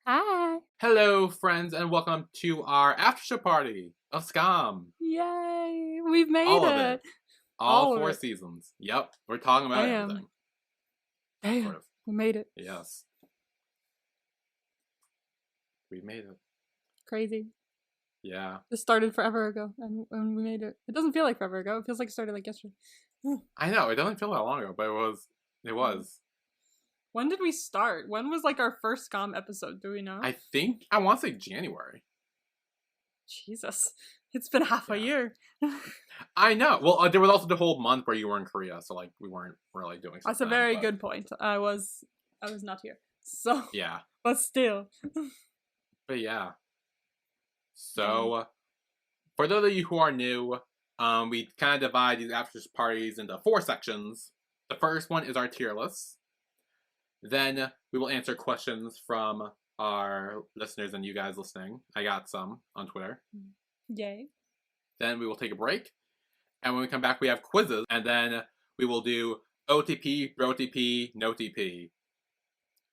Hi. Hello, friends, and welcome to our after-show party of Skam. Yay. We've made All of it. it. All All of four it. seasons. Yep, we're talking about Damn. everything. Sort Damn. of. We made it. Yes. We made it. Crazy. Yeah. This started forever ago and we made it. It doesn't feel like forever ago. It feels like it started like yesterday. I know, it doesn't feel that long ago, but it was. When did we start? When was like our first Skam episode? Do we know? I think, I want to say January. Jesus. It's been half a year. I know. Well, there was also the whole month where you were in Korea, so like we weren't really doing stuff That's a then, very but... good point. I was not here. So Yeah. but still. But yeah. So, for those of you who are new, we kind of divide these after parties into 4 sections. The first one is our tier list. Then we will answer questions from our listeners and you guys listening. I got some on Twitter. Yay. Then we will take a break. And when we come back, we have quizzes. And then we will do OTP, BROTP, NOTP.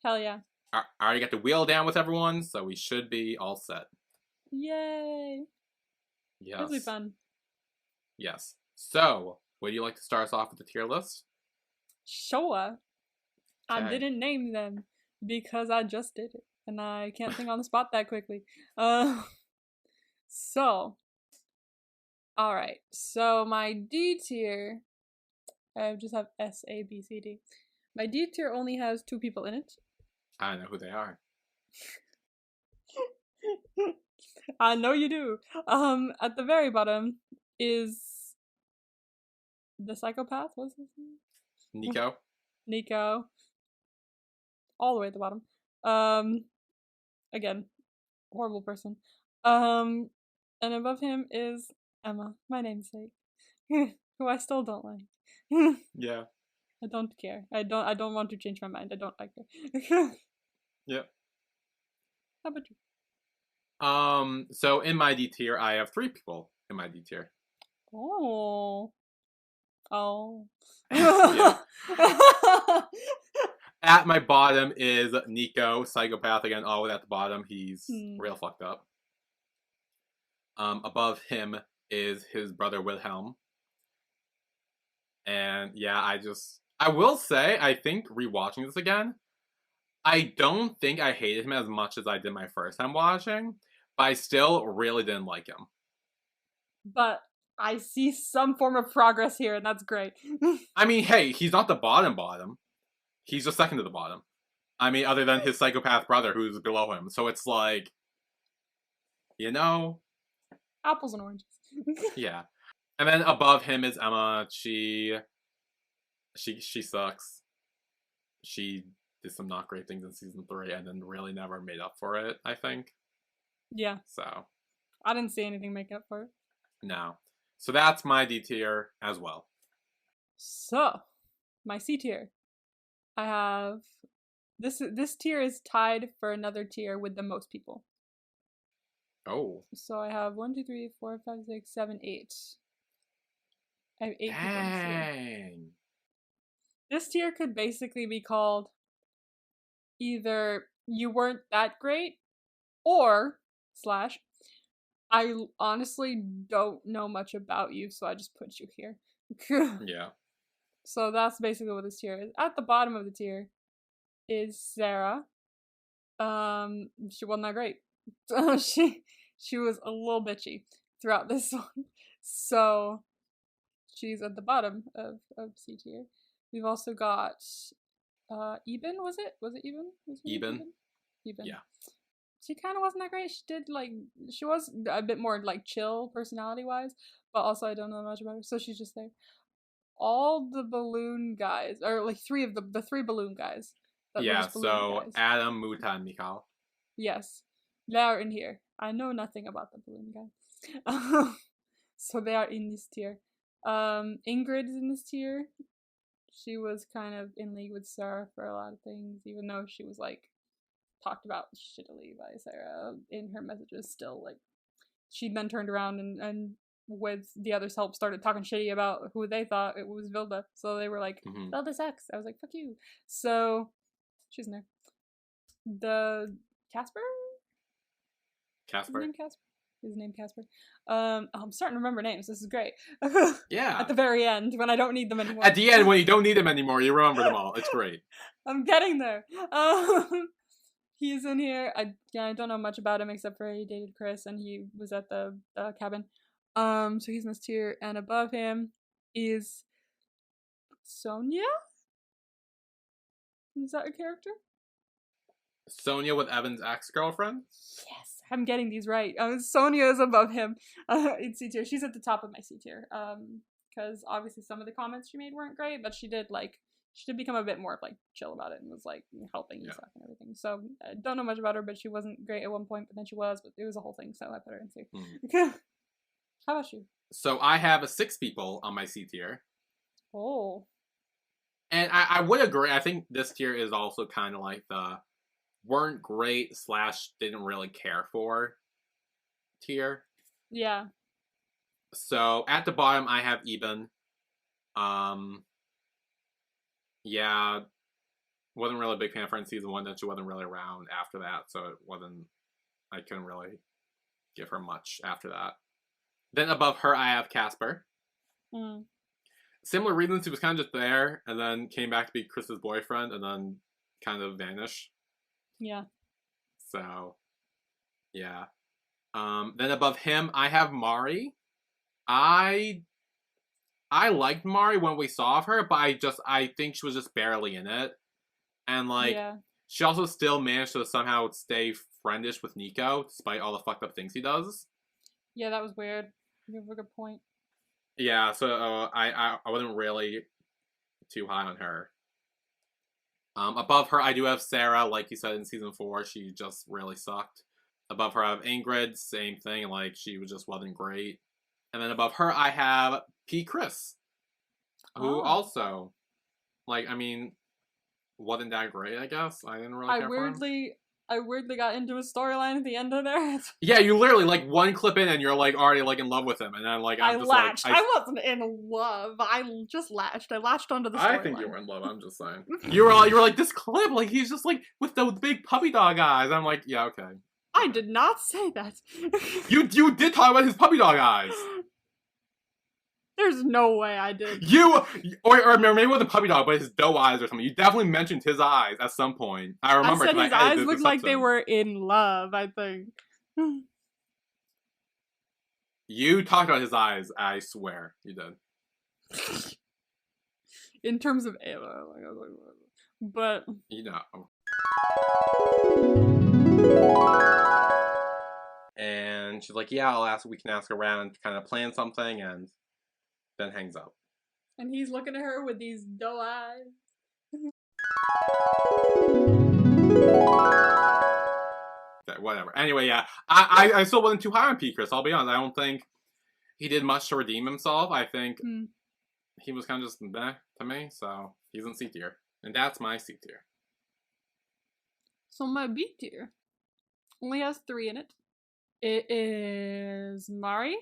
Hell yeah. I already got the wheel down with everyone, so we should be all set. Yay. Yes. It'll be fun. Yes. So, would you like to start us off with the tier list? Sure. Okay. I didn't name them because I just did it, and I can't think on the spot that quickly. So, all right. So my D tier, I just have S, A, B, C, D. My D tier only has 2 people in it. I don't know who they are. I know you do. At the very bottom is the psychopath. What's his name? Nico. Nico. All the way at the bottom. Again, horrible person. And above him is Emma, my namesake, who I still don't like. Yeah. I don't care. I don't want to change my mind. I don't like her. Yep. How about you? So in my D tier, I have 3 people in my D tier. Oh. Yeah. At my bottom is Nico, psychopath again, all the way at the bottom. He's real fucked up. Above him is his brother Wilhelm. And yeah, I will say, I think rewatching this again, I don't think I hated him as much as I did my first time watching, but I still really didn't like him. But I see some form of progress here, and that's great. I mean, hey, he's not the bottom. He's just second to the bottom. I mean, other than his psychopath brother who's below him. So it's like, you know? Apples and oranges. Yeah. And then above him is Emma. She sucks. She did some not great things in season 3 and then really never made up for it, I think. Yeah. So. I didn't see anything make up for it. No. So that's my D tier as well. So, my C tier. I have this tier is tied for another tier with the most people. Oh. So I have 1, 2, 3, 4, 5, 6, 7, 8. I have 8 people in this tier. Dang. This tier could basically be called either you weren't that great or / I honestly don't know much about you, so I just put you here. Yeah. So that's basically what this tier is. At the bottom of the tier is Sarah. She wasn't that great. She was a little bitchy throughout this one. So she's at the bottom of C tier. We've also got Eben, was it? Was it Eben? Eben? Eben. Yeah. She kind of wasn't that great. She was a bit more like chill personality wise, but also I don't know much about her, so she's just there. All the balloon guys, or like 3 of the 3 balloon guys. Yeah, so guys. Adam, Muta, and Mikal. Yes, they are in here. I know nothing about the balloon guys. So they are in this tier. Ingrid is in this tier. She was kind of in league with Sarah for a lot of things, even though she was like talked about shittily by Sarah in her messages still. Like, she'd been turned around and with the others' help started talking shitty about who they thought it was Vilda. So they were like, Vilda sucks. I was like, fuck you. So she's in there. The Casper? Casper? His name Casper. I'm starting to remember names. This is great. Yeah. At the very end, when I don't need them anymore. At the end, when you don't need them anymore, you remember them all. It's great. I'm getting there. He's in here. I don't know much about him except for he dated Chris and he was at the cabin. So he's in this tier, and above him is Sonia. Is that a character? Sonia with Evan's ex-girlfriend? Yes, I'm getting these right. Sonia is above him in C tier. She's at the top of my C tier. Because obviously some of the comments she made weren't great, but she did become a bit more like chill about it and was like helping and stuff and everything. So I don't know much about her, but she wasn't great at one point, but then she was. But it was a whole thing, so I put her in C. How about you? So I have 6 people on my C tier. Oh. And I would agree. I think this tier is also kind of like the weren't great / didn't really care for tier. Yeah. So at the bottom I have Eben. Yeah, wasn't really a big fan of her in season 1. Then she wasn't really around after that, so I couldn't really give her much after that. Then above her I have Casper. Similar reasons, he was kind of just there, and then came back to be Chris's boyfriend, and then kind of vanish. Yeah. So, yeah. Then above him, I have Mari. I liked Mari when we saw her, but I think she was just barely in it. And, like, she also still managed to somehow stay friendish with Nico, despite all the fucked up things he does. Yeah, that was weird. You have a good point. Yeah, so I wasn't really too high on her. Above her, I do have Sarah, like you said in season 4, she just really sucked. Above her, I have Ingrid, same thing, like, she just wasn't great. And then above her, I have P. Chris, who also, like, I mean, wasn't that great, I guess. I didn't really care for him. I weirdly got into a storyline at the end of there. Yeah, you literally, like, one clip in and you're, like, already, like, in love with him. And then, like, I'm just latched. Like... I wasn't in love. I just latched. I latched onto the storyline. I think you were in love, I'm just saying. You were like, this clip, like, he's just, like, with the big puppy dog eyes. I'm like, yeah, okay. I did not say that. You did talk about his puppy dog eyes. There's no way I did. Or maybe with the puppy dog, but his doe eyes or something. You definitely mentioned his eyes at some point. I remember. I said his eyes looked like they were in love, I think. You talked about his eyes, I swear. You did. In terms of Ava. But... You know. And she's like, yeah, we can ask around to kind of plan something, and then hangs up. And he's looking at her with these doe eyes. Okay, whatever. Anyway, yeah. I still wasn't too high on P. Chris, I'll be honest. I don't think he did much to redeem himself. I think he was kind of just meh to me, so he's in C tier. And that's my C tier. So my B tier only has 3 in it. It is Mari.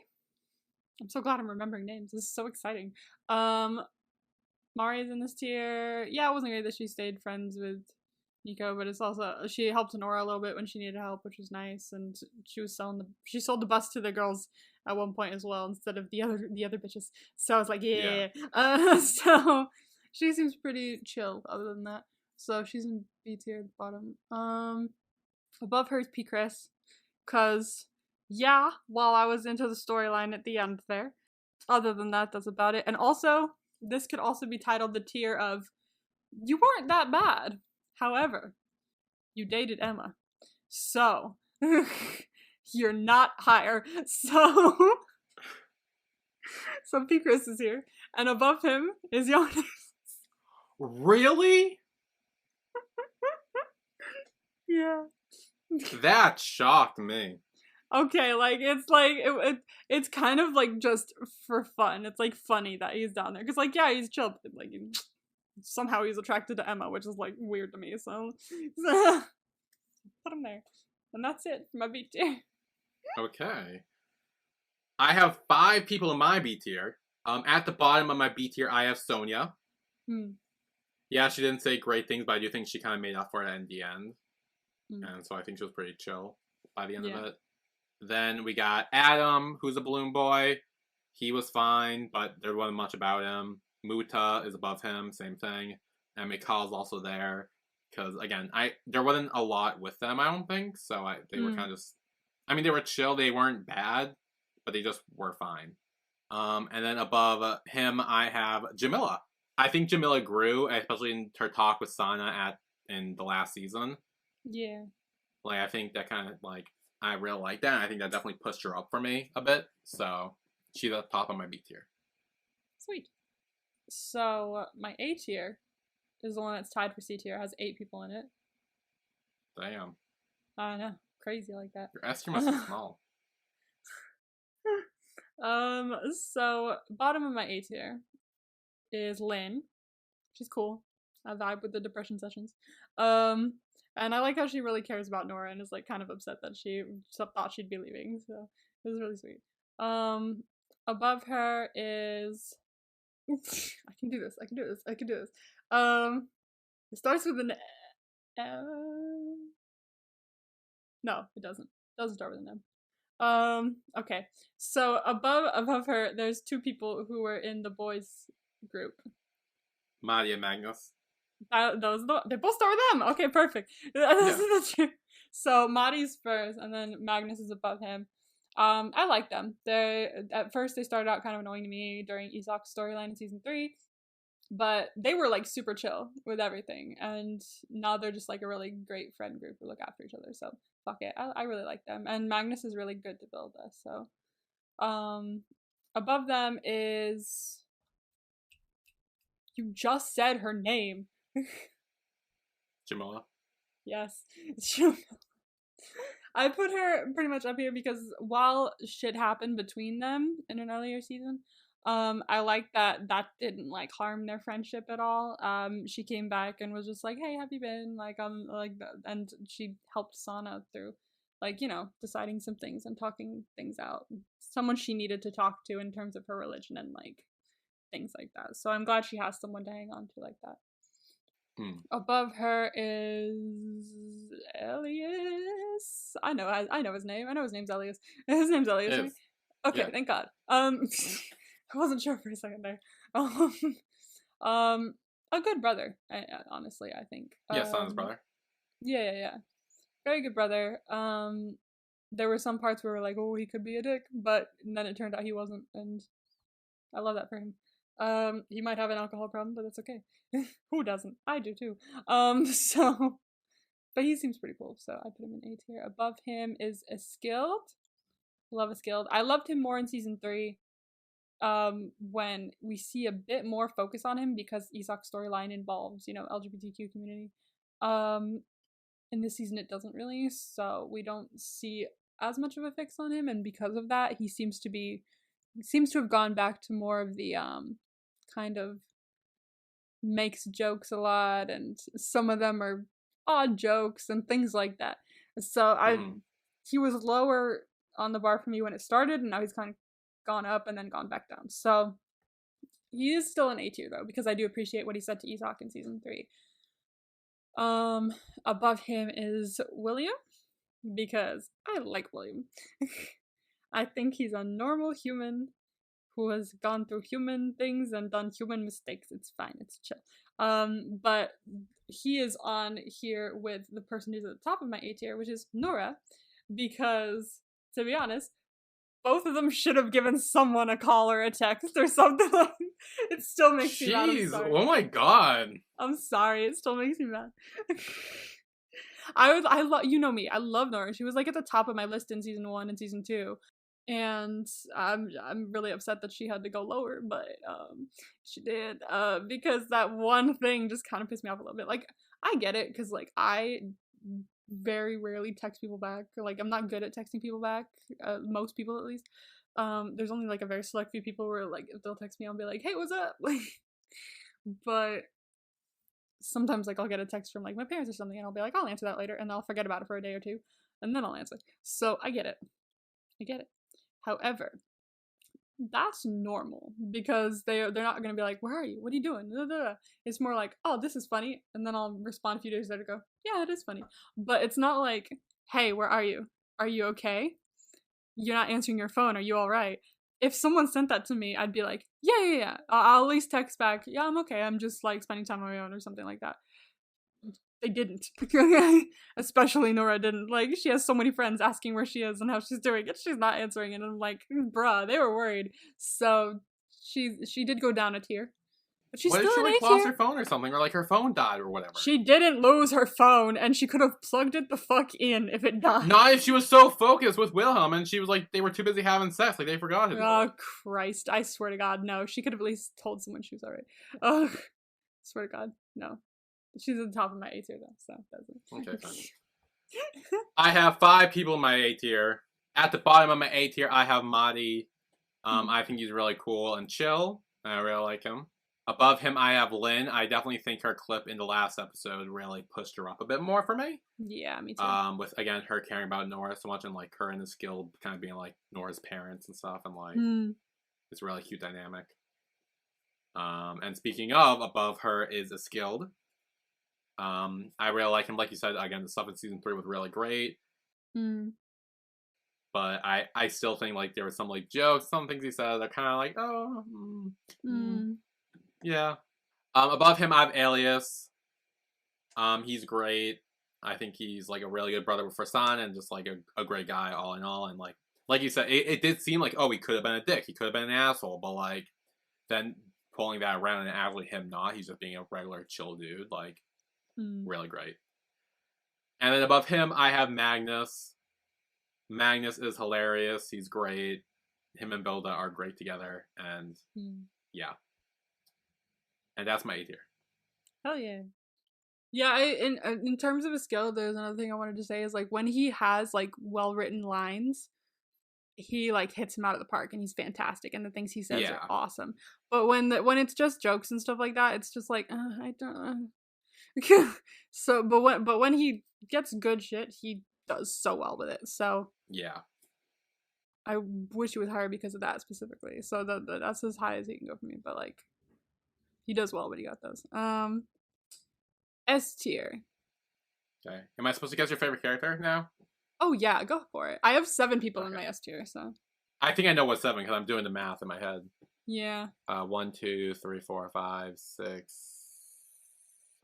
I'm so glad I'm remembering names. This is so exciting. Mari is in this tier. Yeah, it wasn't great that she stayed friends with Nico, but it's also she helped Nora a little bit when she needed help, which was nice. And she sold the bus to the girls at one point as well instead of the other bitches. So I was like, yeah. So she seems pretty chill. Other than that, so she's in B tier at the bottom. Above her is P. Chris, cause. Yeah, while I was into the storyline at the end there. Other than that, that's about it. And also, this could also be titled the tier of, you weren't that bad. However, you dated Emma. So, you're not higher. So P. Chris is here. And above him is Jonas. Really? Yeah. That shocked me. Okay, like, it's kind of, like, just for fun. It's, like, funny that he's down there. Because, like, yeah, he's chill, but, like, somehow he's attracted to Emma, which is, like, weird to me, so put him there. And that's it for my B tier. Okay. I have 5 people in my B tier. At the bottom of my B tier, I have Sonia. Yeah, she didn't say great things, but I do think she kind of made up for it in the end. and so I think she was pretty chill by the end Yeah. of it. Then we got Adam, who's a balloon boy. He was fine, but there wasn't much about him. Muta is above him, same thing. And Mikhail's also there. Because, again, there wasn't a lot with them, I don't think. So they were kind of just... I mean, they were chill. They weren't bad, but they just were fine. And then above him, I have Jamila. I think Jamila grew, especially in her talk with Sana in the last season. Yeah. Like, I think that kind of, like, I really like that. And I think that definitely pushed her up for me a bit. So, she's at the top of my B tier. Sweet. So, my A tier is the one that's tied for C tier. It has 8 people in it. Damn. I know. Crazy like that. Your S tier must be small. So, bottom of my A tier is Lynn. She's cool. I vibe with the depression sessions. And I like how she really cares about Nora and is like kind of upset that she thought she'd be leaving. So it was really sweet. Above her is I can do this. It starts with an no, it doesn't. It doesn't start with an M. Okay. So above her, there's 2 people who were in the boys group. Maddie and Magnus. They both start with them. Okay, perfect. Yeah. So Maddie's first, and then Magnus is above him. I like them. At first they started out kind of annoying to me during Isak's storyline in season 3, but they were like super chill with everything, and now they're just like a really great friend group who look after each other. So fuck it, I really like them, and Magnus is really good to build us. So, above them is you just said her name. Jamila. Yes. I put her pretty much up here because while shit happened between them in an earlier season, I like that didn't like harm their friendship at all. She came back and was just like, "Hey, have you been?" And she helped Sana through, like, you know, deciding some things and talking things out. Someone she needed to talk to in terms of her religion and like things like that. So I'm glad she has someone to hang on to like that. Above her is Elias. I know his name. I know his name's Elias. His name's Elias. Right? Okay, yeah. Thank God. I wasn't sure for a second there. A good brother. Honestly, I think. Yeah, Sana's brother. Yeah. Very good brother. There were some parts where we were like, oh, he could be a dick, but then it turned out he wasn't, and I love that for him. He might have an alcohol problem, but that's okay. Who doesn't? I do too. But he seems pretty cool, so I put him in A tier. Above him is Eskild. Love Eskild. I loved him more in season 3, when we see a bit more focus on him because Isak's storyline involves, you know, LGBTQ community. In this season it doesn't really, so we don't see as much of a fix on him, and because of that, he seems to have gone back to more of the kind of makes jokes a lot, and some of them are odd jokes and things like that. So he was lower on the bar for me when it started, and now he's kind of gone up and then gone back down. So he is still an A tier though, because I do appreciate what he said to Isak in season 3. Above him is William, because I like William. I think he's a normal human who has gone through human things and done human mistakes. It's fine. It's chill. But he is on here with the person who's at the top of my A tier, which is Nora, because, to be honest, both of them should have given someone a call or a text or something. It still makes me mad. Jeez, oh my god. I'm sorry. It still makes me mad. I love, you know me, I love Nora. She was like at the top of my list in season 1 and season 2. And I'm really upset that she had to go lower, but she did, because that one thing just kind of pissed me off a little bit. Like, I get it, because like I very rarely text people back. Like, I'm not good at texting people back, most people at least. There's only like a very select few people where like if they'll text me, I'll be like, hey, what's up? Like, but sometimes like I'll get a text from like my parents or something, and I'll be like, I'll answer that later, and I'll forget about it for a day or two, and then I'll answer. So I get it. However, that's normal because they're not gonna be like, where are you? What are you doing? Da, da, da. It's more like, oh, this is funny, and then I'll respond a few days later to go, yeah, it is funny. But it's not like, hey, where are you? Are you okay? You're not answering your phone. Are you all right? If someone sent that to me, I'd be like, yeah, yeah, yeah. I'll at least text back, yeah, I'm okay. I'm just like spending time on my own or something like that. They didn't. Especially Nora didn't. Like, she has so many friends asking where she is and how she's doing, and she's not answering. And I'm like, bruh, they were worried. So she did go down a tier. But she's What if still she an like A lost tier. her phone or something, or like her phone died or whatever? She didn't lose her phone, and she could have plugged it the fuck in if it died. Not if she was so focused with Wilhelm and she was like, they were too busy having sex, like they forgot to do Oh, it. Christ. I swear to God, no. She could have at least told someone she was alright. Ugh. Swear to God, no. She's at the top of my A tier, though, so that's it. Okay, fine. I have 5 people in my A tier. At the bottom of my A tier, I have Madi. I think he's really cool and chill, and I really like him. Above him, I have Lynn. I definitely think her clip in the last episode really pushed her up a bit more for me. Yeah, me too. With, again, her caring about Nora so much and, like, her and the Skilled kind of being, like, Nora's parents and stuff, and, like, it's a really cute dynamic. And speaking of, above her is a Skilled. I really like him. Like you said, again, the stuff in season 3 was really great. But I still think, like, there were some, like, jokes, some things he said are kind of like, oh, yeah. Above him, I have Alias. He's great. I think he's, like, a really good brother for San and just, like, a great guy all in all. And, like you said, it did seem like, oh, he could have been a dick. He could have been an asshole. But, like, then pulling that around and actually him not. He's just being a regular chill dude. Like, really great. And then above him, I have Magnus. Magnus is hilarious. He's great. Him and Bilda are great together. And, yeah. And that's my A tier. Hell yeah. Yeah, in terms of his skill, there's another thing I wanted to say is, like, when he has, like, well-written lines, he, like, hits him out of the park, and he's fantastic, and the things he says are awesome. But when it's just jokes and stuff like that, it's just like, I don't so, but when he gets good shit, he does so well with it. So yeah, I wish he was higher because of that specifically. So that's as high as he can go for me. But, like, he does well when he got those. S tier. Okay. Am I supposed to guess your favorite character now? Oh yeah, go for it. I have 7 people in my S tier, so. I think I know what's 7 because I'm doing the math in my head. Yeah. 1, 2, 3, 4, 5, 6,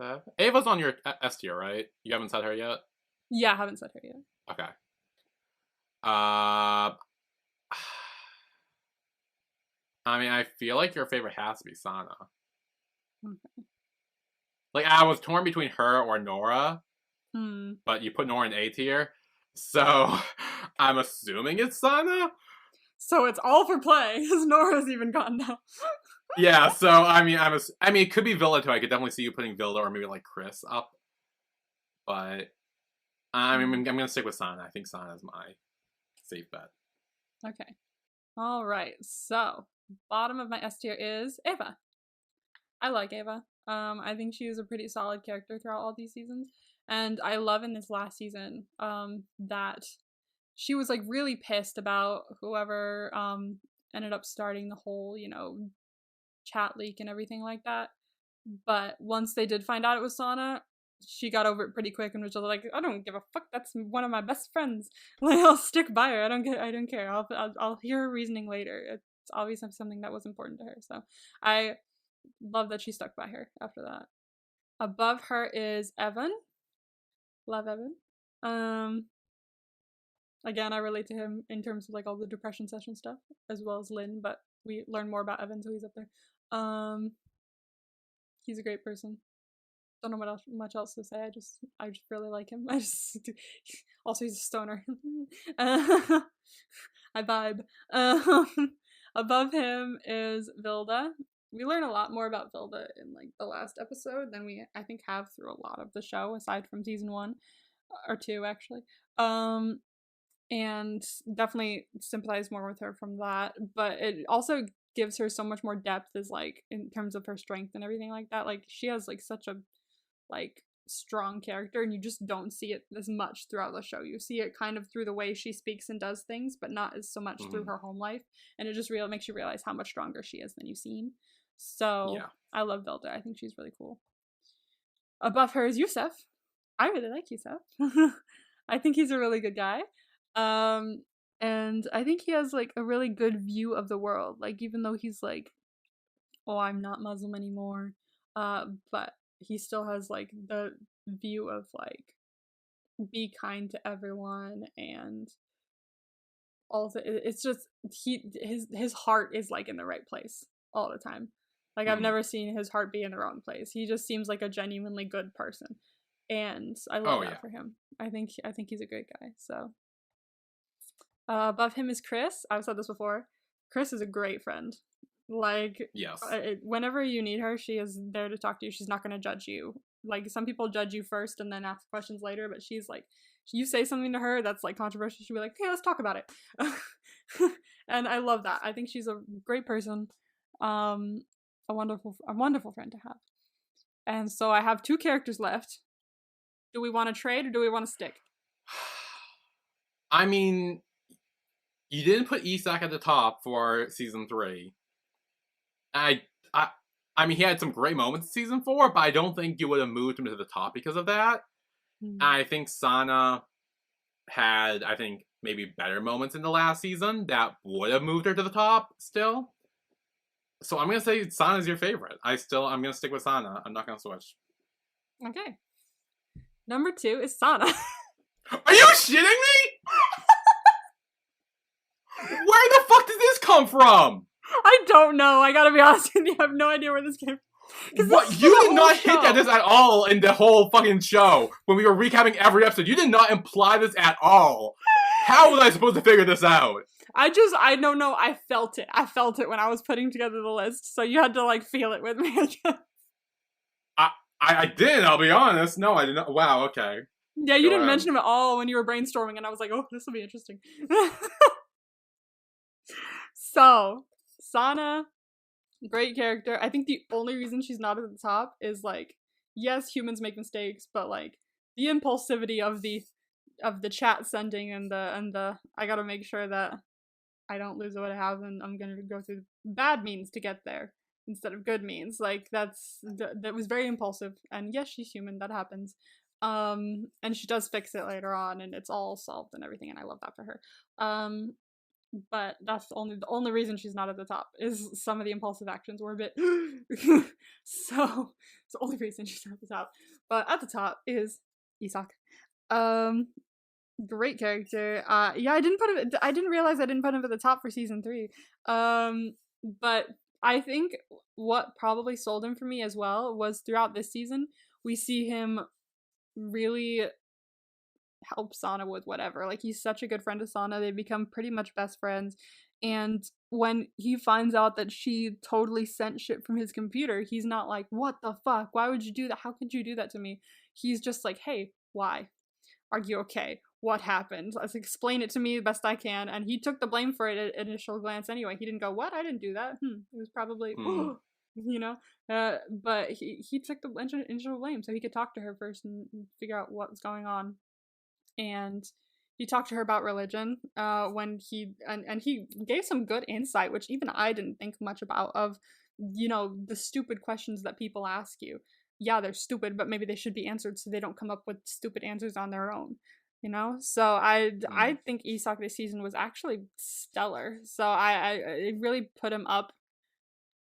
7. Ava's on your S tier, right? You haven't said her yet? Yeah, I haven't said her yet. Okay. I mean, I feel like your favorite has to be Sana. Okay. Like, I was torn between her or Nora, but you put Nora in A tier, so I'm assuming it's Sana. So it's all for play, because Nora's even gone now. Yeah, so I mean, it could be Vilda too. I could definitely see you putting Vilda or maybe like Chris up, but I mean, I'm gonna stick with Sana. I think Sana is my safe bet. Okay. All right. So bottom of my S tier is Ava. I like Ava. I think she was a pretty solid character throughout all these seasons, and I love in this last season that she was, like, really pissed about whoever ended up starting the whole, you know, chat leak and everything like that. But once they did find out it was Sana, she got over it pretty quick and was just like, I don't give a fuck. That's one of my best friends. Like, I'll stick by her. I don't care. I'll hear her reasoning later. It's obviously something that was important to her. So I love that she stuck by her after that. Above her is Evan. Love Evan. Again, I relate to him in terms of, like, all the depression session stuff, as well as Lynn, but we learn more about Evan, so he's up there. He's a great person. Don't know much else to say. I just really like him. Also, he's a stoner. I vibe. Above him is Vilda. We learn a lot more about Vilda in, like, the last episode than we, I think, have through a lot of the show, aside from season 1 or 2, actually. And definitely sympathize more with her from that, but it also gives her so much more depth as, like, in terms of her strength and everything like that. Like, she has, like, such a, like, strong character, and you just don't see it as much throughout the show. You see it kind of through the way she speaks and does things, but not as so much through her home life, and it just makes you realize how much stronger she is than you've seen. So I love Velda. I think she's really cool. Above her is Yusef. I really like Yusef. I think he's a really good guy. And I think he has like a really good view of the world. Like, even though he's like, oh, I'm not Muslim anymore, but he still has like the view of like, be kind to everyone, and also it's just his heart is like in the right place all the time. Like, I've never seen his heart be in the wrong place. He just seems like a genuinely good person, and I love that for him. I think he's a great guy. So above him is Chris. I've said this before. Chris is a great friend. Like, whenever you need her, she is there to talk to you. She's not going to judge you. Like, some people judge you first and then ask questions later, but she's like, you say something to her that's like controversial, she'll be like, hey, let's talk about it. And I love that. I think she's a great person. A wonderful friend to have. And so I have 2 characters left. Do we want to trade or do we want to stick? I mean, you didn't put Isak at the top for season 3. I mean, he had some great moments in season 4, but I don't think you would have moved him to the top because of that. I think Sana had, maybe better moments in the last season that would have moved her to the top still. So I'm going to say Sana's your favorite. I'm going to stick with Sana. I'm not going to switch. Okay. Number 2 is Sana. Are you shitting me? Where the fuck did this come from? I don't know. I gotta be honest with you. I have no idea where this came from. What? You did not hint at this at all in the whole fucking show when we were recapping every episode. You did not imply this at all. How was I supposed to figure this out? I don't know. I felt it. I felt it when I was putting together the list. So you had to like feel it with me again. I didn't, I'll be honest. No, I didn't. Wow, okay. Yeah, you didn't mention him at all when you were brainstorming, and I was like, oh, this will be interesting. So, Sana, great character. I think the only reason she's not at the top is like, yes, humans make mistakes, but like the impulsivity of the chat sending and the I gotta make sure that I don't lose what I have, and I'm gonna go through bad means to get there instead of good means. Like, that was very impulsive, and yes, she's human, that happens. And she does fix it later on, and it's all solved and everything, and I love that for her. But that's the only reason she's not at the top is some of the impulsive actions were a bit so it's the only reason she's not at the top. But at the top is Isak. Great character. Yeah, I didn't realize I didn't put him at the top for season 3. But I think what probably sold him for me as well was throughout this season, we see him really help Sana with whatever. Like, he's such a good friend to Sana. They become pretty much best friends. And when he finds out that she totally sent shit from his computer, he's not like, what the fuck? Why would you do that? How could you do that to me? He's just like, hey, why? Are you okay? What happened? Let's explain it to me the best I can. And he took the blame for it at initial glance anyway. He didn't go, what? I didn't do that. It was probably, you know? But he took the initial blame so he could talk to her first and figure out what was going on. And he talked to her about religion when he gave some good insight, which even I didn't think much about, of, you know, the stupid questions that people ask you. Yeah, they're stupid, but maybe they should be answered so they don't come up with stupid answers on their own, you know? So I think Isak this season was actually stellar. So I really put him up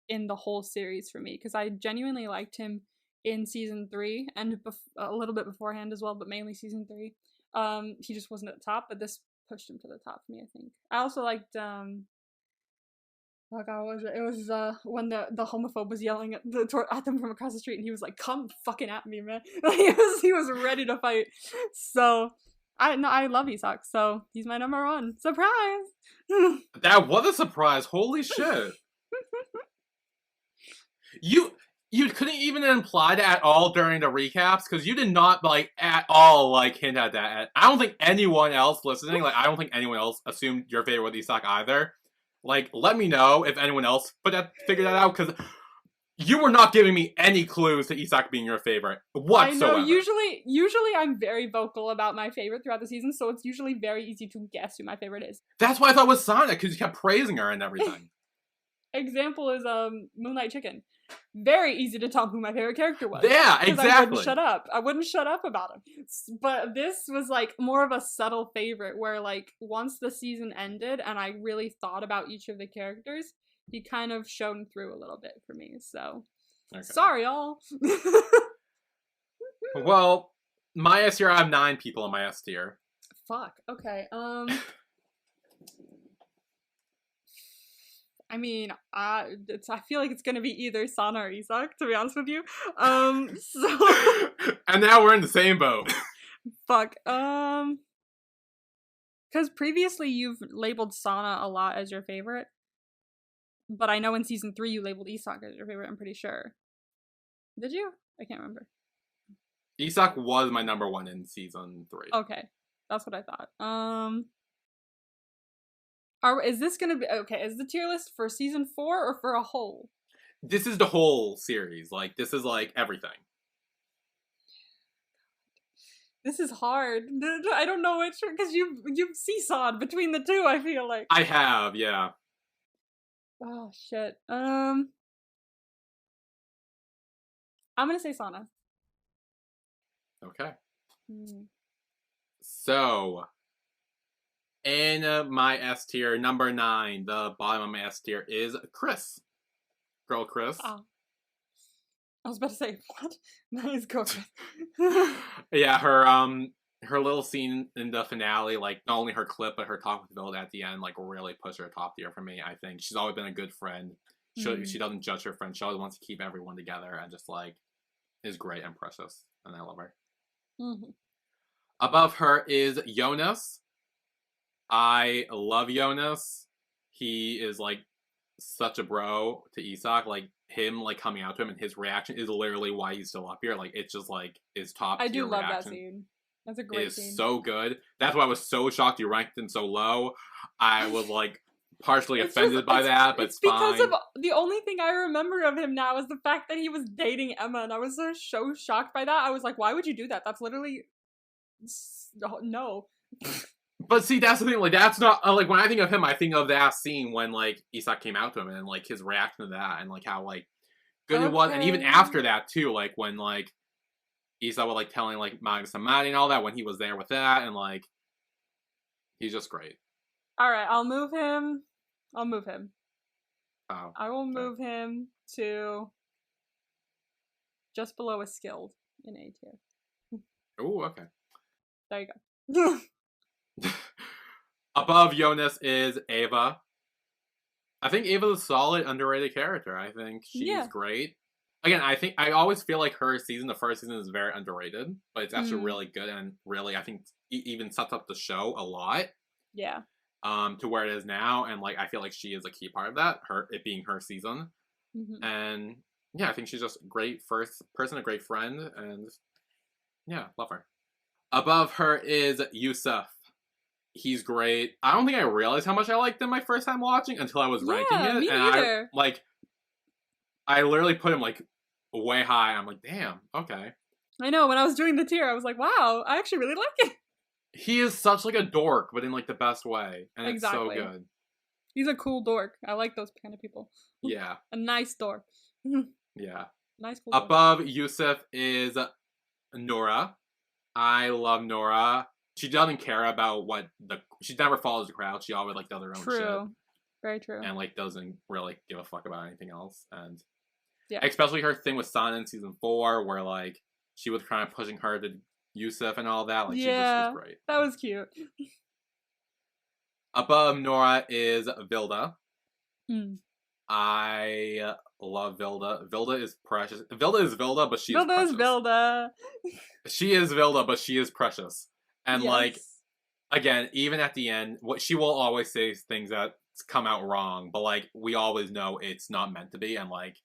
in the whole series for me, because I genuinely liked him in season 3 and a little bit beforehand as well, but mainly season 3. He just wasn't at the top, but this pushed him to the top for me, I think. I also liked, oh god, what was it? It was, when the homophobe was yelling at them from across the street, and he was like, come fucking at me, man. he was ready to fight. So, I love Isak, so he's my number 1. Surprise! That was a surprise, holy shit. You couldn't even imply that at all during the recaps, because you did not, like, at all, like, hint at that. I don't think anyone else listening, like, I don't think anyone else assumed your favorite was Isak either. Like, let me know if anyone else figured that out, because You were not giving me any clues to Isak being your favorite whatsoever. I know, usually I'm very vocal about my favorite throughout the season, so it's usually very easy to guess who my favorite is. That's why I thought it was Sana, because you kept praising her and everything. Example is Moonlight Chicken. Very easy to tell who my favorite character was. Yeah, exactly. I wouldn't shut up. I wouldn't shut up about him. But this was like more of a subtle favorite where like once the season ended and I really thought about each of the characters, he kind of shone through a little bit for me. So sorry, y'all. Well, my S tier, I have 9 people in my S tier. Fuck. Okay. I mean, I feel like it's gonna be either Sana or Isak, to be honest with you. So and now we're in the same boat. Fuck. Because previously you've labeled Sana a lot as your favorite, but I know in season 3 you labeled Isak as your favorite. I'm pretty sure. Did you? I can't remember. Isak was my number 1 in season 3. Okay, that's what I thought. Is this gonna be okay? Is the tier list for season 4 or for a whole? This is the whole series. Like, this is like everything. This is hard. I don't know which, because you've seesawed between the two. I feel like I have, yeah. Oh shit. I'm gonna say Sana. Okay. So, in my S tier, number 9, the bottom of my S tier is Chris. Girl Chris. Oh. I was about to say, what? Nice girl Chris. Yeah, her little scene in the finale, like, not only her clip, but her talk with Vilda at the end, like, really pushed her top tier for me, I think. She's always been a good friend. She doesn't judge her friends. She always wants to keep everyone together and just, like, is great and precious. And I love her. Above her is Jonas. I love Jonas. He is, like, such a bro to Isak. Like, him, like, coming out to him and his reaction is literally why he's still up here. Like, it's just, like, his top tier I do love reaction. that scene. That's a great scene. It's so good. That's why I was so shocked you ranked him so low. I was, like, partially offended by that, but it's fine. Because of the only thing I remember of him now is the fact that he was dating Emma, and I was so shocked by that. I was like, why would you do that? That's literally... No. But see, that's the thing, like, that's not, like, when I think of him, I think of that scene when, like, Isak came out to him, and, like, his reaction to that, and, like, how, like, good it was, and even after that, too, like, when, like, Isak was, like, telling, like, Magnus and Maddie and all that, when he was there with that, and, like, he's just great. Alright, I'll move him. Oh. I will move him to just below a skilled in A tier. Ooh, okay. There you go. Above Jonas is Ava. I think Ava's a solid, underrated character. I think she's great. Again, I always feel like her season, the first season, is very underrated, but it's actually really good and really, I think, even sets up the show a lot. Yeah. To where it is now, and, like, I feel like she is a key part of that, it being her season. And yeah, I think she's just a great first person, a great friend, and yeah, love her. Above her is Yusuf. He's great. I don't think I realized how much I liked him my first time watching until I was ranking it. Me and neither. I literally put him, like, way high. I'm like, damn, okay. I know, when I was doing the tier, I was like, wow, I actually really like it. He is such, like, a dork, but in, like, the best way. And it's so good. He's a cool dork. I like those kind of people. Yeah. A nice dork. Yeah. Nice cool Above dork. Yusuf is Nora. I love Nora. She doesn't care about she never follows the crowd. She always, like, does her own shit. Very true. And, like, doesn't really give a fuck about anything else. And yeah. Especially her thing with Sana in season 4, where, like, she was kind of pushing her to Yusuf and all that. Like, she just was great. That was cute. Above Nora is Vilda. I love Vilda. Vilda is precious. Vilda is Vilda, but she is precious. Vilda is Vilda. She is Vilda, but she is precious. And, like, again, even at the end, she will always say things that come out wrong, but, like, we always know it's not meant to be, and, like,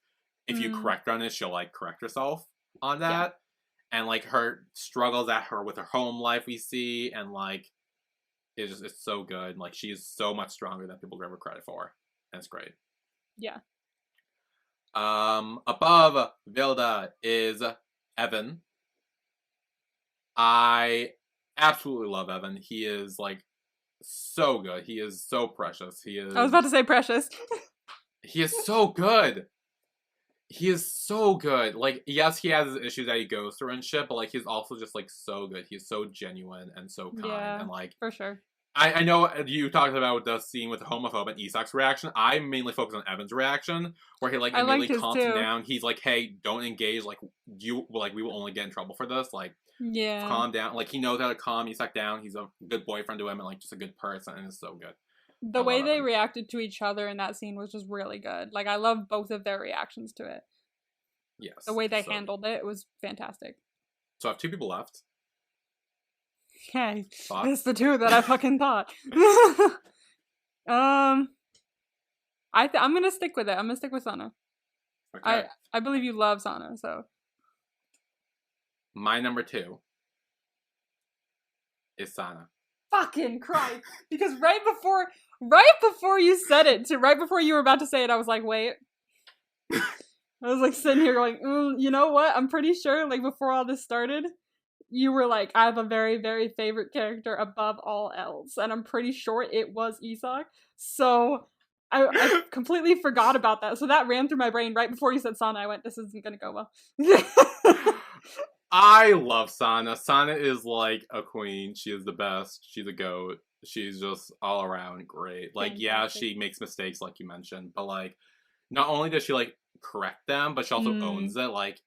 if you correct her on it, she'll, like, correct herself on that. And, like, her struggles with her home life we see, and, like, it's so good. Like, she is so much stronger than people give her credit for. And it's great. Yeah. Above Vilda is Evan. I absolutely love Evan. He is like so good. He is so precious. I was about to say Precious. He is so good. He is so good. Like, yes, he has his issues that he goes through and shit, but like he's also just like so good. He's so genuine and so kind. Yeah, and like for sure. I know you talked about the scene with the homophobe and Isak's reaction. I mainly focus on Evan's reaction, where he like immediately calms him down. He's like, "Hey, don't engage. Like we will only get in trouble for this. Like, yeah, calm down." Like he knows how to calm Isak down. He's a good boyfriend to him and like just a good person, and it's so good. The way they reacted to each other in that scene was just really good. Like I love both of their reactions to it. Yes, the way they handled it was fantastic. So I have 2 people left. Okay, it's the 2 that I fucking thought. I'm gonna stick with it. I'm gonna stick with Sana. Okay. I believe you love Sana, so. My number 2 is Sana. Fucking Christ! Because right before you said it, right before you were about to say it, I was like, wait. I was like sitting here going, you know what? I'm pretty sure, like before all this started, you were like, I have a very, very favorite character above all else. And I'm pretty sure it was Isak. So I completely forgot about that. So that ran through my brain right before you said Sana. I went, this isn't going to go well. I love Sana. Sana is like a queen. She is the best. She's a goat. She's just all around great. Like, yeah, she makes mistakes like you mentioned. But like, not only does she like correct them, but she also owns it. Like,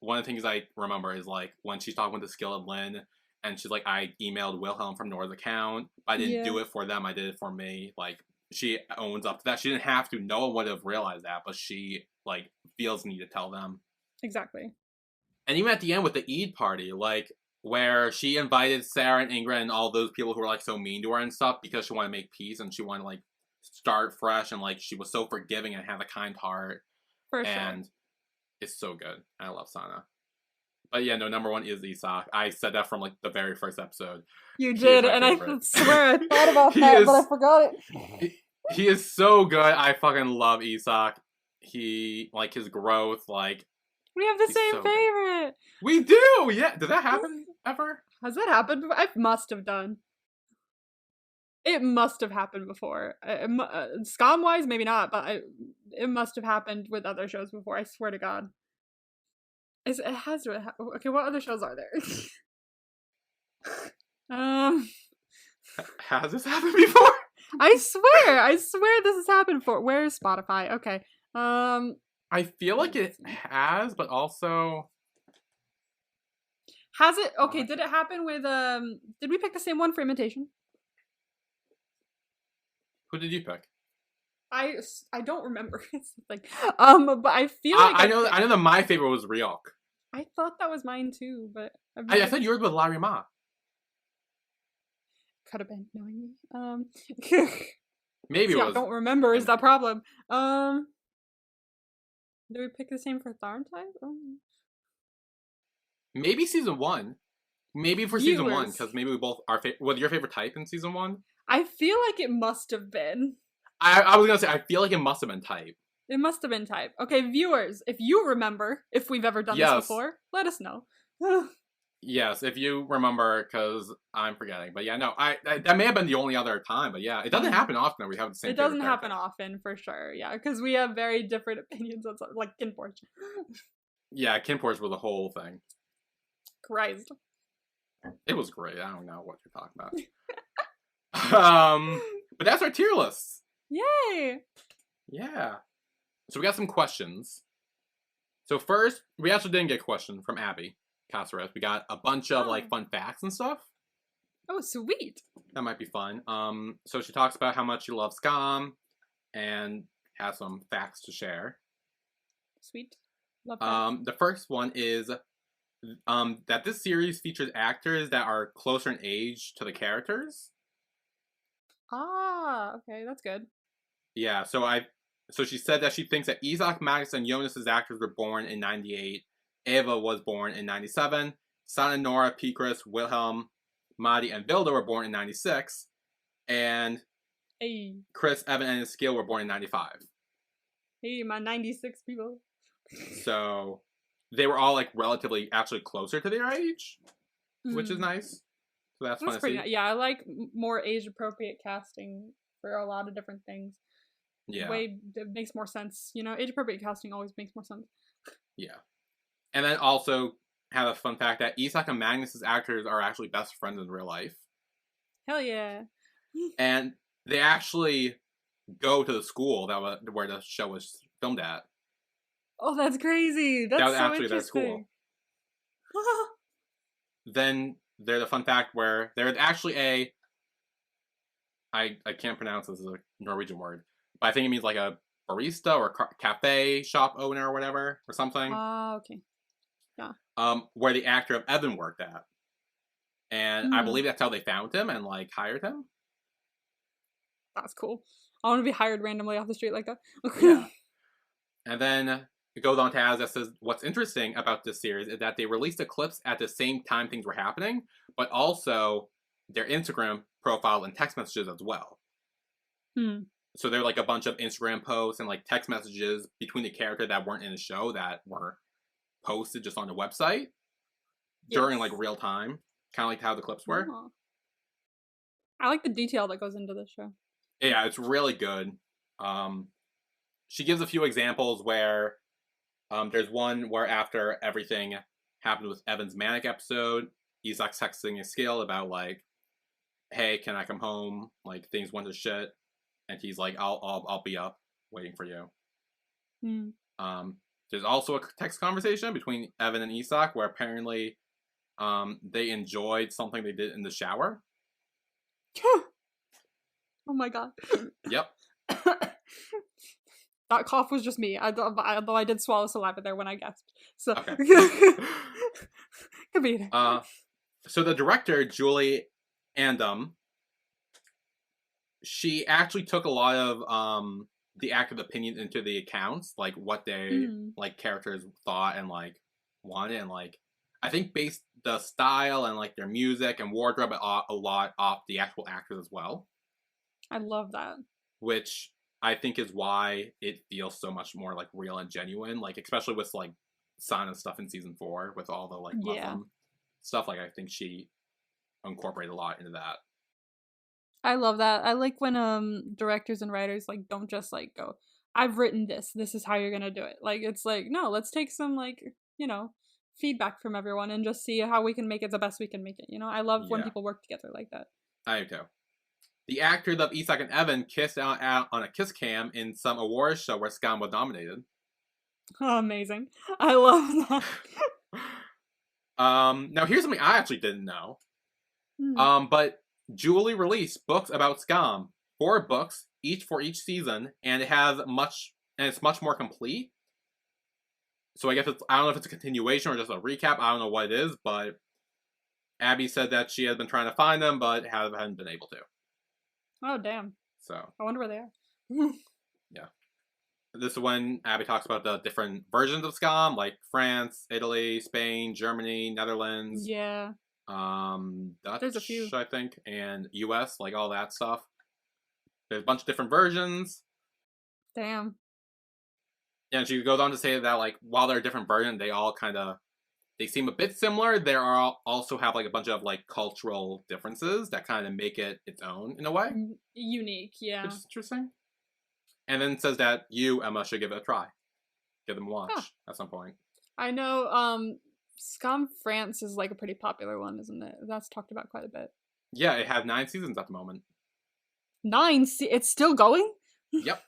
one of the things I remember is like when she's talking with the Skilled Lynn and she's like, I emailed Wilhelm from Nora's account. I didn't do it for them. I did it for me. Like, she owns up to that. She didn't have to. No one would have realized that, but she like feels the need to tell them. Exactly. And even at the end with the Eid party, like where she invited Sarah and Ingrid and all those people who were like so mean to her and stuff because she wanted to make peace and she wanted to like start fresh and like she was so forgiving and had a kind heart. For and sure. It's so good. I love Sana. But yeah, no, number 1 is Isak. I said that from like the very first episode. You did, and favorite. I swear I thought about that, but I forgot it. He is so good. I fucking love Isak. He, like, his growth, like... We have the same favorite! Good. We do! Yeah, did that happen ever? Has that happened? I must have done. It must have happened before. Skam-wise, maybe not, but it must have happened with other shows before, I swear to God. It has to have. Okay, what other shows are there? Has this happened before? I swear this has happened before. Where's Spotify? Okay. I feel like it has, but also... Has it? Okay, did it happen with, did we pick the same one for Imitation? Who did you pick? I don't remember. But I feel like I know that my favorite was Ryok. I thought that was mine too, but I thought you were with Larima. Could have been knowing me. Maybe it was. I don't remember. Is that problem? Did we pick the same for Tharn type? Maybe season 1. Maybe for season 1, because maybe we both are. Was your favorite type in season 1? I feel like it must have been. I was gonna say I feel like it must have been type. It must have been type. Okay, viewers, if you remember, if we've ever done this before, let us know. Yes, if you remember, because I'm forgetting. But yeah, no, that may have been the only other time. But yeah, it doesn't happen often that we have the same. It doesn't happen often, for sure. Yeah, because we have very different opinions on something, like Kinporch. Yeah, Kinporch was the whole thing. Christ. It was great. I don't know what you're talking about. But that's our tier list. Yay! Yeah. So we got some questions. So first, we actually didn't get a question from Abby Caceres. We got a bunch of like fun facts and stuff. Oh, sweet. That might be fun. So she talks about how much she loves Skam and has some facts to share. Sweet. Love that. The first one is that this series features actors that are closer in age to the characters. Ah, okay, that's good. Yeah, so she said that she thinks that Isak, Magnus, and Jonas' actors were born in 98. Eva was born in 97. Sana, Nora, Pikris, Wilhelm, Madi, and Vilda were born in 96. And Chris, Evan, and Skill were born in 95. Hey, my 96 people. So they were all like relatively actually closer to their age, which is Mm. nice. So that's fun That's to pretty see. nice. Yeah, I like more age appropriate casting for a lot of different things. Yeah, It makes more sense. You know, age appropriate casting always makes more sense. yeah. And then also have a fun fact that Isak and Magnus's actors are actually best friends in real life. Hell yeah. And they actually go to the school where the show was filmed at. Oh, that's crazy. That That's was so actually their school. interesting. Then there's a fun fact where there's actually I can't pronounce this as a Norwegian word, but I think it means like a barista or cafe shop owner or whatever or something. Okay. Yeah. Where the actor of Evan worked at, and I Hmm. believe that's how they found him and like hired him. That's cool. I want to be hired randomly off the street like that. Yeah, and then it goes on to ask that says what's interesting about this series is that they released the clips at the same time things were happening, but also their Instagram profile and text messages as well. Hmm. So they're like a bunch of Instagram posts and like text messages between the character that weren't in the show that were posted just on the website during like Yes. real time, kind of like how the clips were. Oh. I like the detail that goes into this show. Yeah, it's really good. Um, she gives a few examples where there's one where after everything happened with Evan's manic episode, he's like texting a skill about like, "Hey, can I come home? Like things went to shit," and he's like, "I'll be up waiting for you." Hmm. There's also a text conversation between Evan and Isak where apparently they enjoyed something they did in the shower. Oh my god. Yep. That cough was just me. Although I did swallow saliva there when I gasped. So Okay. could be. So the director, Julie Andum, she actually took a lot of the active opinion into the accounts, like what they like characters thought and like wanted, and like I think based the style and like their music and wardrobe a lot off the actual actors as well. I love that. Which I think is why it feels so much more like real and genuine, like especially with like Sana stuff in season 4 with all the like Muslim stuff. Like I think she incorporated a lot into that. I love that. I like when directors and writers like don't just like go, I've written this. This is how you're gonna do it. Like it's like, no, let's take some like, you know, feedback from everyone and just see how we can make it the best we can make it. You know, I love when Yeah, people work together like that. I do too. The actors of Isak and Evan kissed out on a kiss cam in some awards show where Skam was nominated. Oh, amazing. I love that. Now here's something I actually didn't know. Hmm. But Julie released books about Skam, 4 books, each for each season, and it's much more complete. So I guess I don't know if it's a continuation or just a recap. I don't know what it is, but Abby said that she has been trying to find them, but haven't been able to. Oh, damn. So I wonder where they are. yeah, this is when Abby talks about the different versions of Skam, like France, Italy, Spain, Germany, Netherlands, Yeah. Dutch, There's a few. I think, and US, like all that stuff. There's a bunch of different versions. Damn. And she goes on to say that like while they're different versions, they seem a bit similar. There are also have like a bunch of like cultural differences that kind of make it its own in a way, Unique, yeah. which is interesting. And then says that you, Emma, should give it a try. Give them a watch at some point. I know Skam France is like a pretty popular one, isn't it? That's talked about quite a bit. Yeah, it had 9 seasons at the moment. 9? It's still going? Yep.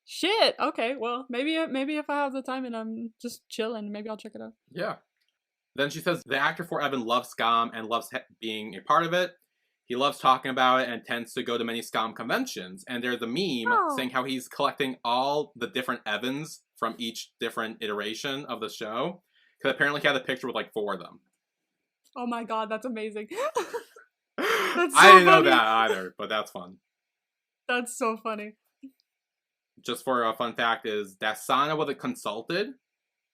Shit. Okay. Well, maybe if I have the time and I'm just chilling, maybe I'll check it out. Yeah. Then she says the actor for Evan loves Skam and loves being a part of it. He loves talking about it and tends to go to many Skam conventions. And there's a meme saying how he's collecting all the different Evans from each different iteration of the show. Because apparently he had a picture with like 4 of them. Oh my god, that's amazing. That's so I didn't know that either, but that's fun. That's so funny. Just for a fun fact is that Sana was consulted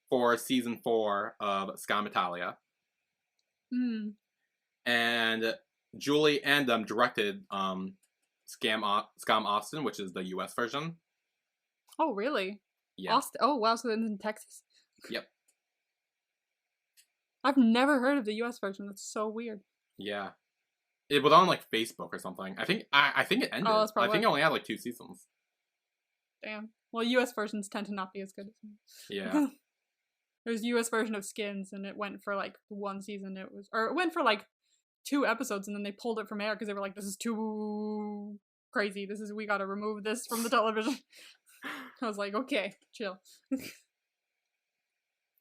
for season 4 of Skam Italia. And Julie Andum directed Skam Austin, which is the US version. Oh, really? Yeah. Austin. Oh wow, so it's in Texas. Yep. I've never heard of the U.S. version. That's so weird. Yeah. It was on like Facebook or something. I think it Oh, ended. that's I probably think it only had like 2 seasons. damn. Well, U.S. versions tend to not be as good as Yeah. There's a U.S. version of Skins, and it went for like 1 season. It went for like 2 episodes, and then they pulled it from air because they were like, "This is too crazy. We gotta remove this from the television." I was like, "Okay, chill."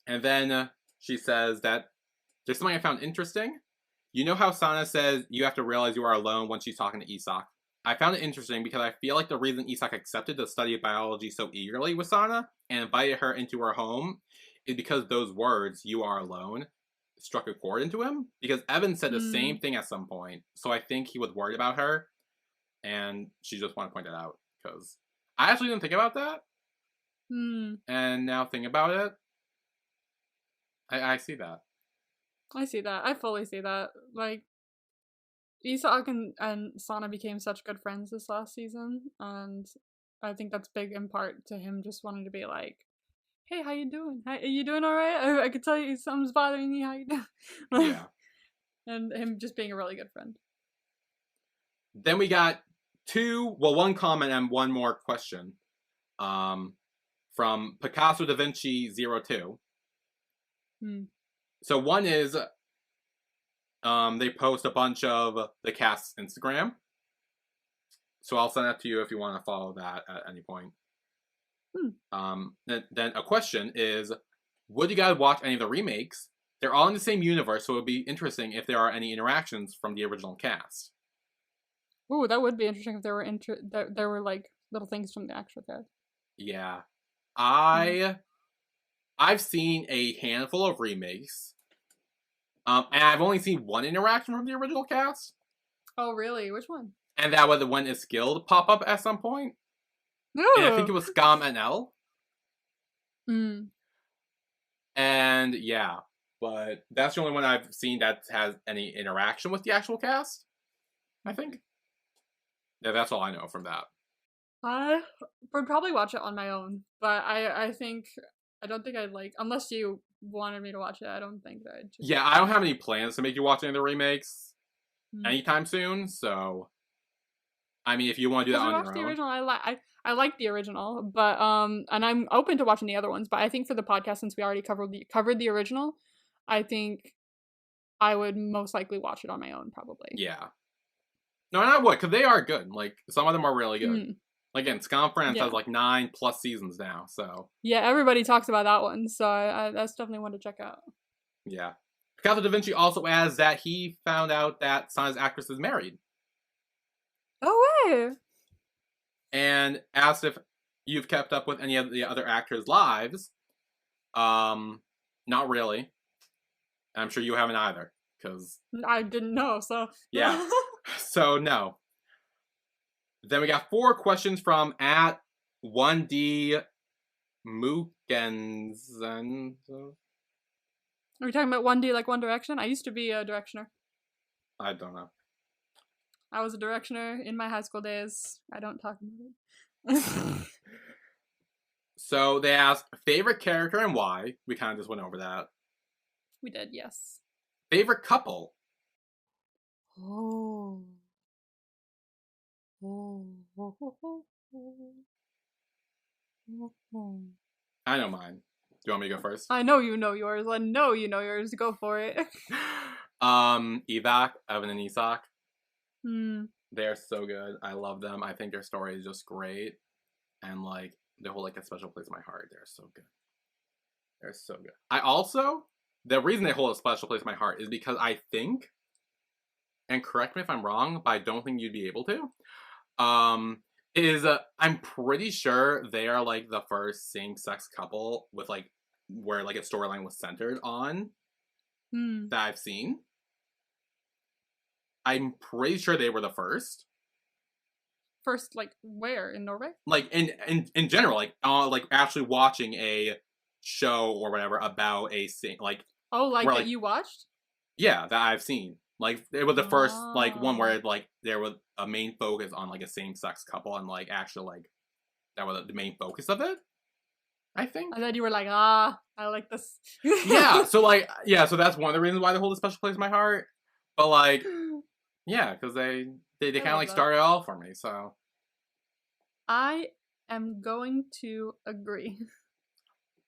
And then she says that there's something I found interesting. You know how Sana says you have to realize you are alone when she's talking to Isak? I found it interesting because I feel like the reason Isak accepted to study biology so eagerly with Sana and invited her into her home is because those words, you are alone, struck a chord into him. Because Evan said the same thing at some point. So I think he was worried about her. And she just wanted to point that out. Because I actually didn't think about that. And now thinking about it, I see that. I see that. I fully see that. Like, Isak and Sana became such good friends this last season, and I think that's big in part to him just wanting to be like, "Hey, how you doing? Are you doing all right? I could tell you something's bothering you. How you doing?" Yeah. And him just being a really good friend. Then we got one comment and one more question. From Picasso Da Vinci 02. So one is they post a bunch of the cast's Instagram. So I'll send that to you if you want to follow that at any point. Then a question is, would you guys watch any of the remakes? They're all in the same universe, so it would be interesting if there are any interactions from the original cast. Ooh, that would be interesting if there were like little things from the actual cast. Yeah. I've seen a handful of remakes. And I've only seen one interaction from the original cast. Oh, really? Which one? And that was when his guild pop up at some point. Ooh. And I think it was Skam and L. And yeah, but that's the only one I've seen that has any interaction with the actual cast, I think. Yeah, that's all I know from that. I would probably watch it on my own, but I don't think I'd like, unless you wanted me to watch it, I don't think that I'd just... Yeah, I don't have any plans to make you watch any of the remakes anytime soon, so I mean, if you want to do that on your own. The original, I like the original, but and I'm open to watching the other ones, but I think for the podcast, since we already covered the original, I think I would most likely watch it on my own, probably. Yeah. No, and I would, because they are good. Like, some of them are really good. Like, again, Skam France has like 9+ seasons now, so. Yeah, everybody talks about that one, so that's definitely one to check out. Yeah. Picasso Da Vinci also adds that he found out that Sana's actress is married. Oh, way! And asked if you've kept up with any of the other actors' lives. Not really. I'm sure you haven't either, because... I didn't know, so... Yeah. So, no. Then we got 4 questions from at 1D Mookensen. Are we talking about 1D like One Direction? I used to be a directioner. I don't know. I was a directioner in my high school days. I don't talk about it. So they asked favorite character and why. We kind of just went over that. We did, yes. Favorite couple. Oh. I know mine. Do you want me to go first? I know you know yours. I know you know yours. Go for it. Evac, Evan and Isak. They're so good. I love them. I think their story is just great. And like they hold like a special place in my heart. They're so good. They're so good. I also, the reason they hold a special place in my heart is because I think, and correct me if I'm wrong, but I don't think you'd be able to, I'm pretty sure they are like the first same-sex couple with like, where like a storyline was centered on that I've seen. I'm pretty sure they were the first. First, like, where? In Norway? Like, in general, like actually watching a show or whatever about a like... Oh, like that like, you watched? Yeah, that I've seen. Like, it was the first, like, one where, like, there was a main focus on, like, a same-sex couple and, like, actually, like, that was the main focus of it. I think. And then you were like, I like this. Yeah, so like, yeah, so that's one of the reasons why they hold a special place in my heart. But like, yeah, because they kind of like started it all for me. So I am going to agree.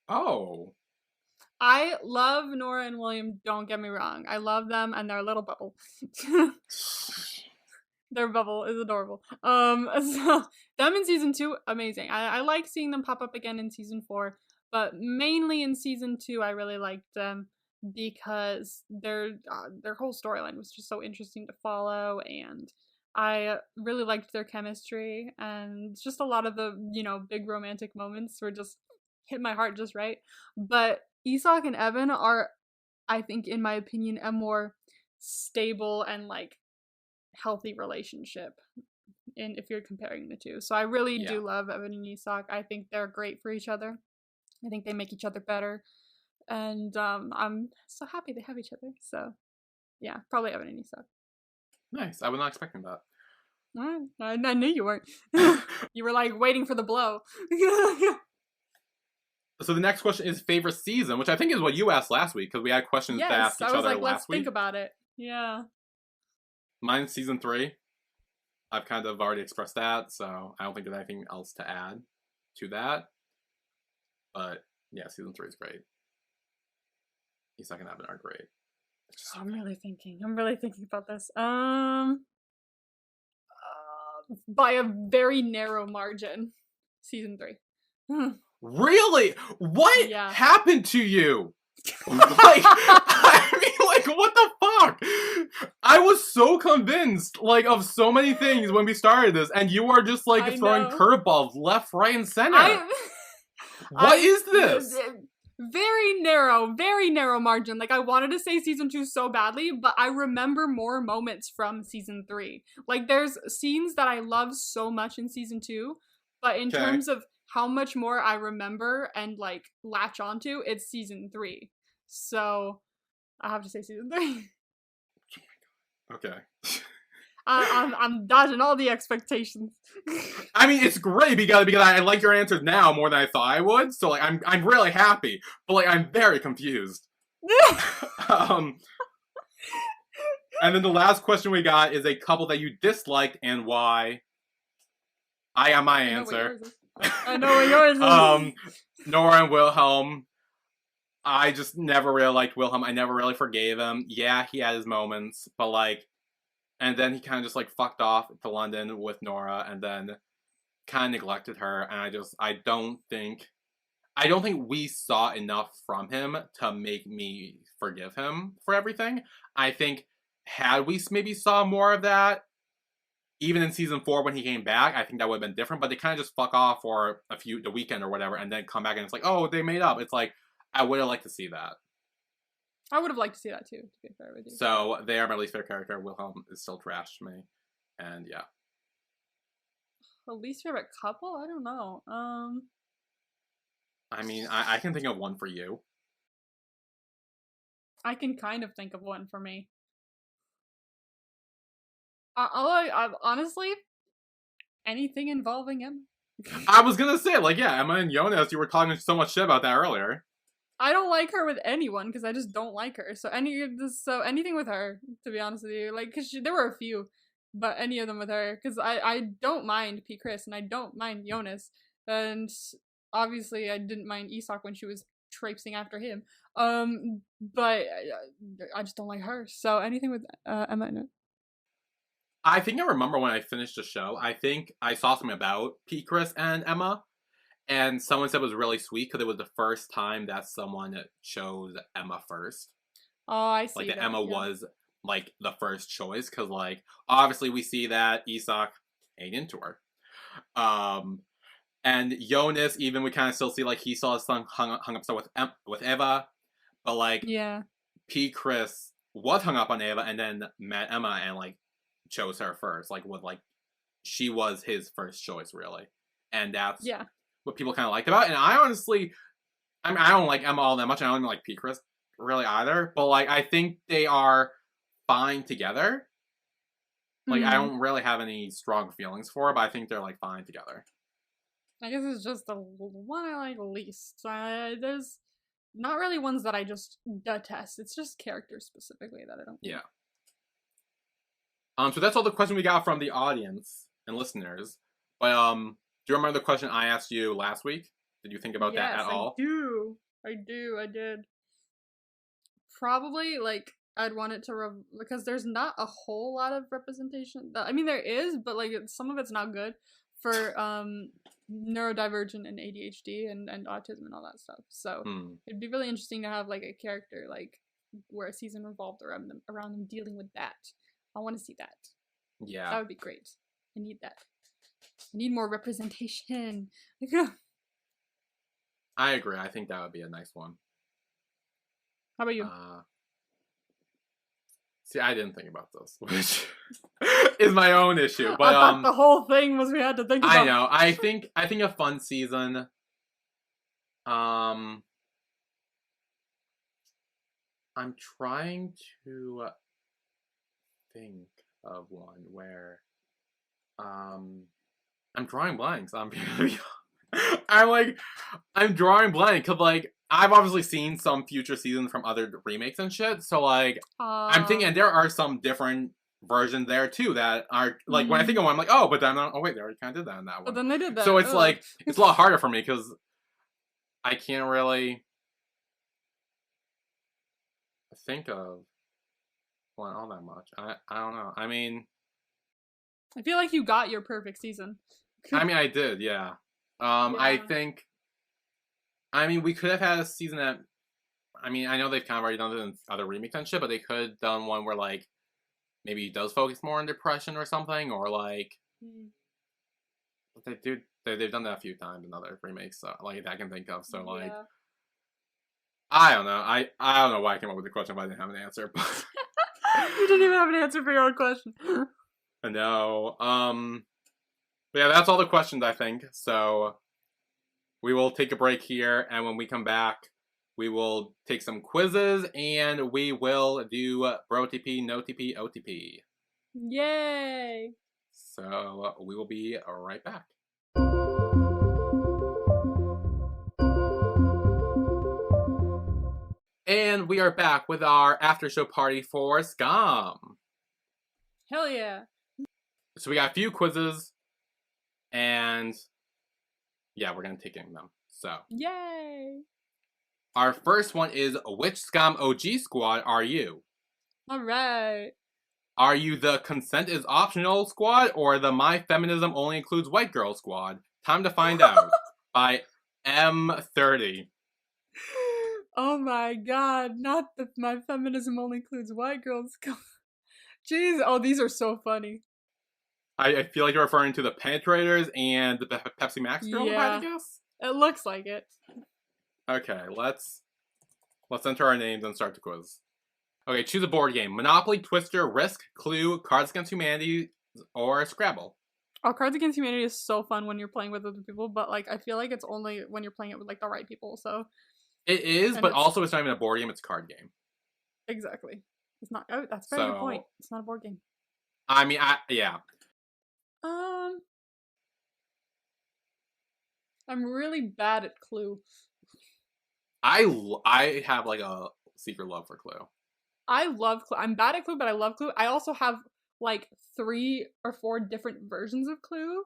oh, I love Nora and William, don't get me wrong. I love them and their little bubble. Their bubble is adorable. So them in season 2, amazing. I like seeing them pop up again in season 4, but mainly in season 2, I really liked them because their whole storyline was just so interesting to follow, and I really liked their chemistry, and just a lot of the big romantic moments were just hit my heart just right. But Isak and Evan are, I think, in my opinion, a more stable and like healthy relationship if you're comparing the two. So I really do love Evan and Isak. I think they're great for each other. I think they make each other better. And I'm so happy they have each other. So yeah, probably Evan and Isak. Nice. I was not expecting that. I knew you weren't. You were like waiting for the blow. So the next question is favorite season, which I think is what you asked last week, because we had questions to ask each other like, last let's week. Think about it. Yeah. Mine's season 3. I've kind of already expressed that, so I don't think there's anything else to add to that. But yeah, season 3 is great. Isak and Evan are great. I'm really thinking about this. By a very narrow margin, season 3. Really? What happened to you? Like, I mean, like, what the fuck? I was so convinced, like, of so many things when we started this, and you are just, like, throwing curveballs left, right, and center. What is this? Very narrow margin. Like, I wanted to say season 2 so badly, but I remember more moments from season 3. Like, there's scenes that I love so much in season 2, but in terms of how much more I remember and like latch onto, it's season 3. So I have to say season 3. Okay. I'm dodging all the expectations. I mean, it's great because I like your answers now more than I thought I would. So like, I'm really happy, but like, I'm very confused. And then the last question we got is a couple that you disliked and why. I got my answer. I know what yours is. Nora and Wilhelm. I just never really liked Wilhelm. I never really forgave him. Yeah, he had his moments, but like, and then he kind of just like fucked off to London with Nora, and then kind of neglected her. And I don't think we saw enough from him to make me forgive him for everything. I think had we maybe saw more of that, even in season 4 when he came back, I think that would have been different. But they kind of just fuck off for the weekend or whatever, and then come back and it's like, oh, they made up. It's like, I would have liked to see that. I would have liked to see that too, to be fair with you. So they are my least favorite character. Wilhelm is still trash to me, and yeah. The least favorite couple? I don't know. I mean, I can think of one for you. I can kind of think of one for me. I honestly, anything involving him. I was gonna say, like, yeah, Emma and Jonas, you were talking so much shit about that earlier. I don't like her with anyone because I just don't like her. So anything with her, to be honest with you, like, because there were a few, but any of them with her, because I don't mind P. Chris and I don't mind Jonas, and obviously I didn't mind Isak when she was traipsing after him. But I just don't like her. So anything with Emma in it. I think I remember when I finished the show, I think I saw something about P. Chris and Emma, and someone said it was really sweet because it was the first time that someone chose Emma first. Oh, I see. Like, that Emma was, like, the first choice, because, like, obviously we see that Isak ain't into her. And Jonas, even we kind of still see, like, he saw his son hung up so with Eva, but, like, yeah, P. Chris was hung up on Eva and then met Emma and, like, chose her first, like, she was his first choice, really, and that's what people kind of liked about it. And I honestly, I mean, I don't like Emma all that much. I don't even like P. Chris really either, but like, I think they are fine together. Like, I don't really have any strong feelings for her, but I think they're like fine together. I guess it's just the one I like least. There's not really ones that I just detest. It's just characters specifically that I don't. Yeah. So that's all the questions we got from the audience and listeners. But do you remember the question I asked you last week? Did you think about that at all? I did. Probably, like, I'd want it to, because there's not a whole lot of representation. I mean, there is, but, like, some of it's not good for, neurodivergent and ADHD and autism and all that stuff. So, it'd be really interesting to have, like, a character, like, where a season revolved around them dealing with that. I want to see that. Yeah. That would be great. I need that. I need more representation. I agree. I think that would be a nice one. How about you? See, I didn't think about this, which is my own issue. But I thought the whole thing was we had to think about. I know. I think a fun season. I'm trying to think of one where I'm drawing blanks. I'm drawing blank because, like, I've obviously seen some future seasons from other remakes and shit. So, like, I'm thinking, and there are some different versions there too that are, like, when I think of one, I'm like, oh, but then, oh wait, they already kind of did that in that one. But then they did that. So it's like, it's a lot harder for me because I can't really think of one all that much. I don't know. I mean, I feel like you got your perfect season. I mean, I did, yeah. I think, I mean, we could have had a season that, I mean, I know they've kind of already done it in other remakes and shit, but they could have done one where, like, maybe it does focus more on depression or something, or, like, they've done that a few times in other remakes, so, like, I can think of, so, like, I don't know. I don't know why I came up with the question if I didn't have an answer, but... You didn't even have an answer for your own question. No. But yeah, that's all the questions, I think. So we will take a break here, and when we come back, we will take some quizzes, and we will do BROTP, NOTP, OTP. Yay! So we will be right back. And we are back with our after-show party for Skam. Hell yeah. So we got a few quizzes, and yeah, we're going to take in them. So. Yay! Our first one is, which Skam OG squad are you? Alright. Are you the consent is optional squad, or the my feminism only includes white girl squad? Time to find out. By M30. Oh my god, not the my feminism only includes white girls. Jeez, oh, these are so funny. I feel like you're referring to the Penetrators and the Pepsi Max girl, I guess? It looks like it. Okay, let's enter our names and start the quiz. Okay, choose a board game. Monopoly, Twister, Risk, Clue, Cards Against Humanity, or Scrabble. Oh, Cards Against Humanity is so fun when you're playing with other people, but, like, I feel like it's only when you're playing it with, like, the right people, so... It is, but also it's not even a board game, it's a card game. Exactly. It's not... Oh, that's a very good point. It's not a board game. I mean, yeah. I'm really bad at Clue. I have, like, a secret love for Clue. I love Clue. I'm bad at Clue, but I love Clue. I also have, like, 3 or 4 different versions of Clue,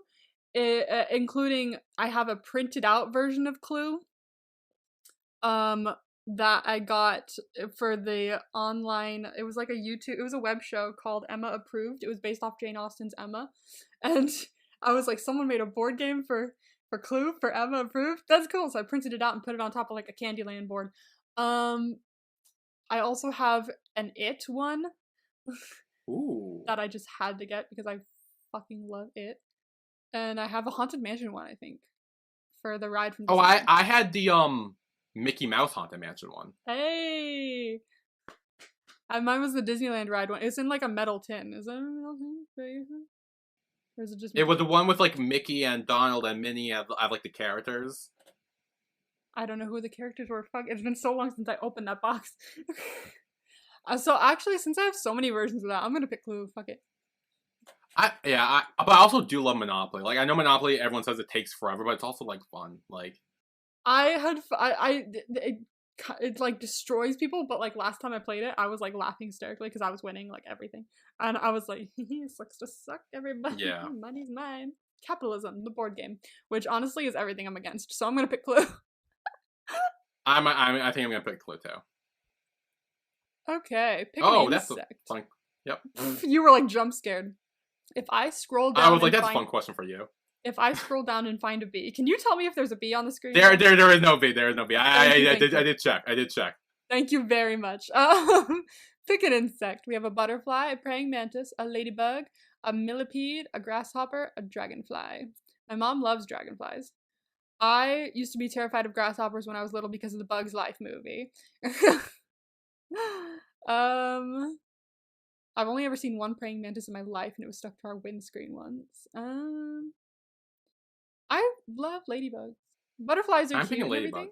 including I have a printed out version of Clue that I got for the online, it was like it was a web show called Emma Approved. It was based off Jane Austen's Emma, and I was like, someone made a board game for Clue for Emma Approved. That's cool. So I printed it out and put it on top of, like, a Candyland board. I also have an It one. Ooh. That I just had to get because I fucking love It. And I have a Haunted Mansion one, I think, for the ride from Disneyland. Oh, I had the Mickey Mouse Haunted Mansion one. Hey! Mine was the Disneyland ride one. It's in, like, a metal tin. Is that a metal tin? Or is it just... It was the one with, like, Mickey and Donald and Minnie as like, the characters. I don't know who the characters were. Fuck, it's been so long since I opened that box. So, actually, since I have so many versions of that, I'm gonna pick Clue. Fuck it. But I also do love Monopoly. Like, I know Monopoly, everyone says it takes forever, but it's also, like, fun. Like, It like destroys people, but like last time I played it, I was like laughing hysterically because I was winning like everything, and I was like, "He sucks to suck, everybody. yeah. Money's mine." Capitalism, the board game, which honestly is everything I'm against. So I'm gonna pick Clue. I think I'm gonna pick Clue too. Okay, pick an Oh, that's a insect. fun. Yep. You were like jump scared. If I scroll down, I was like, and that's a fun question for you. If I scroll down and find a bee, can you tell me if there's a bee on the screen? There is no bee. There is no bee. I did check. Thank you very much. Pick an insect. We have a butterfly, a praying mantis, a ladybug, a millipede, a grasshopper, a dragonfly. My mom loves dragonflies. I used to be terrified of grasshoppers when I was little because of the Bugs Life movie. I've only ever seen one praying mantis in my life, and it was stuck to our windscreen once. I love ladybugs. Butterflies are cute and everything.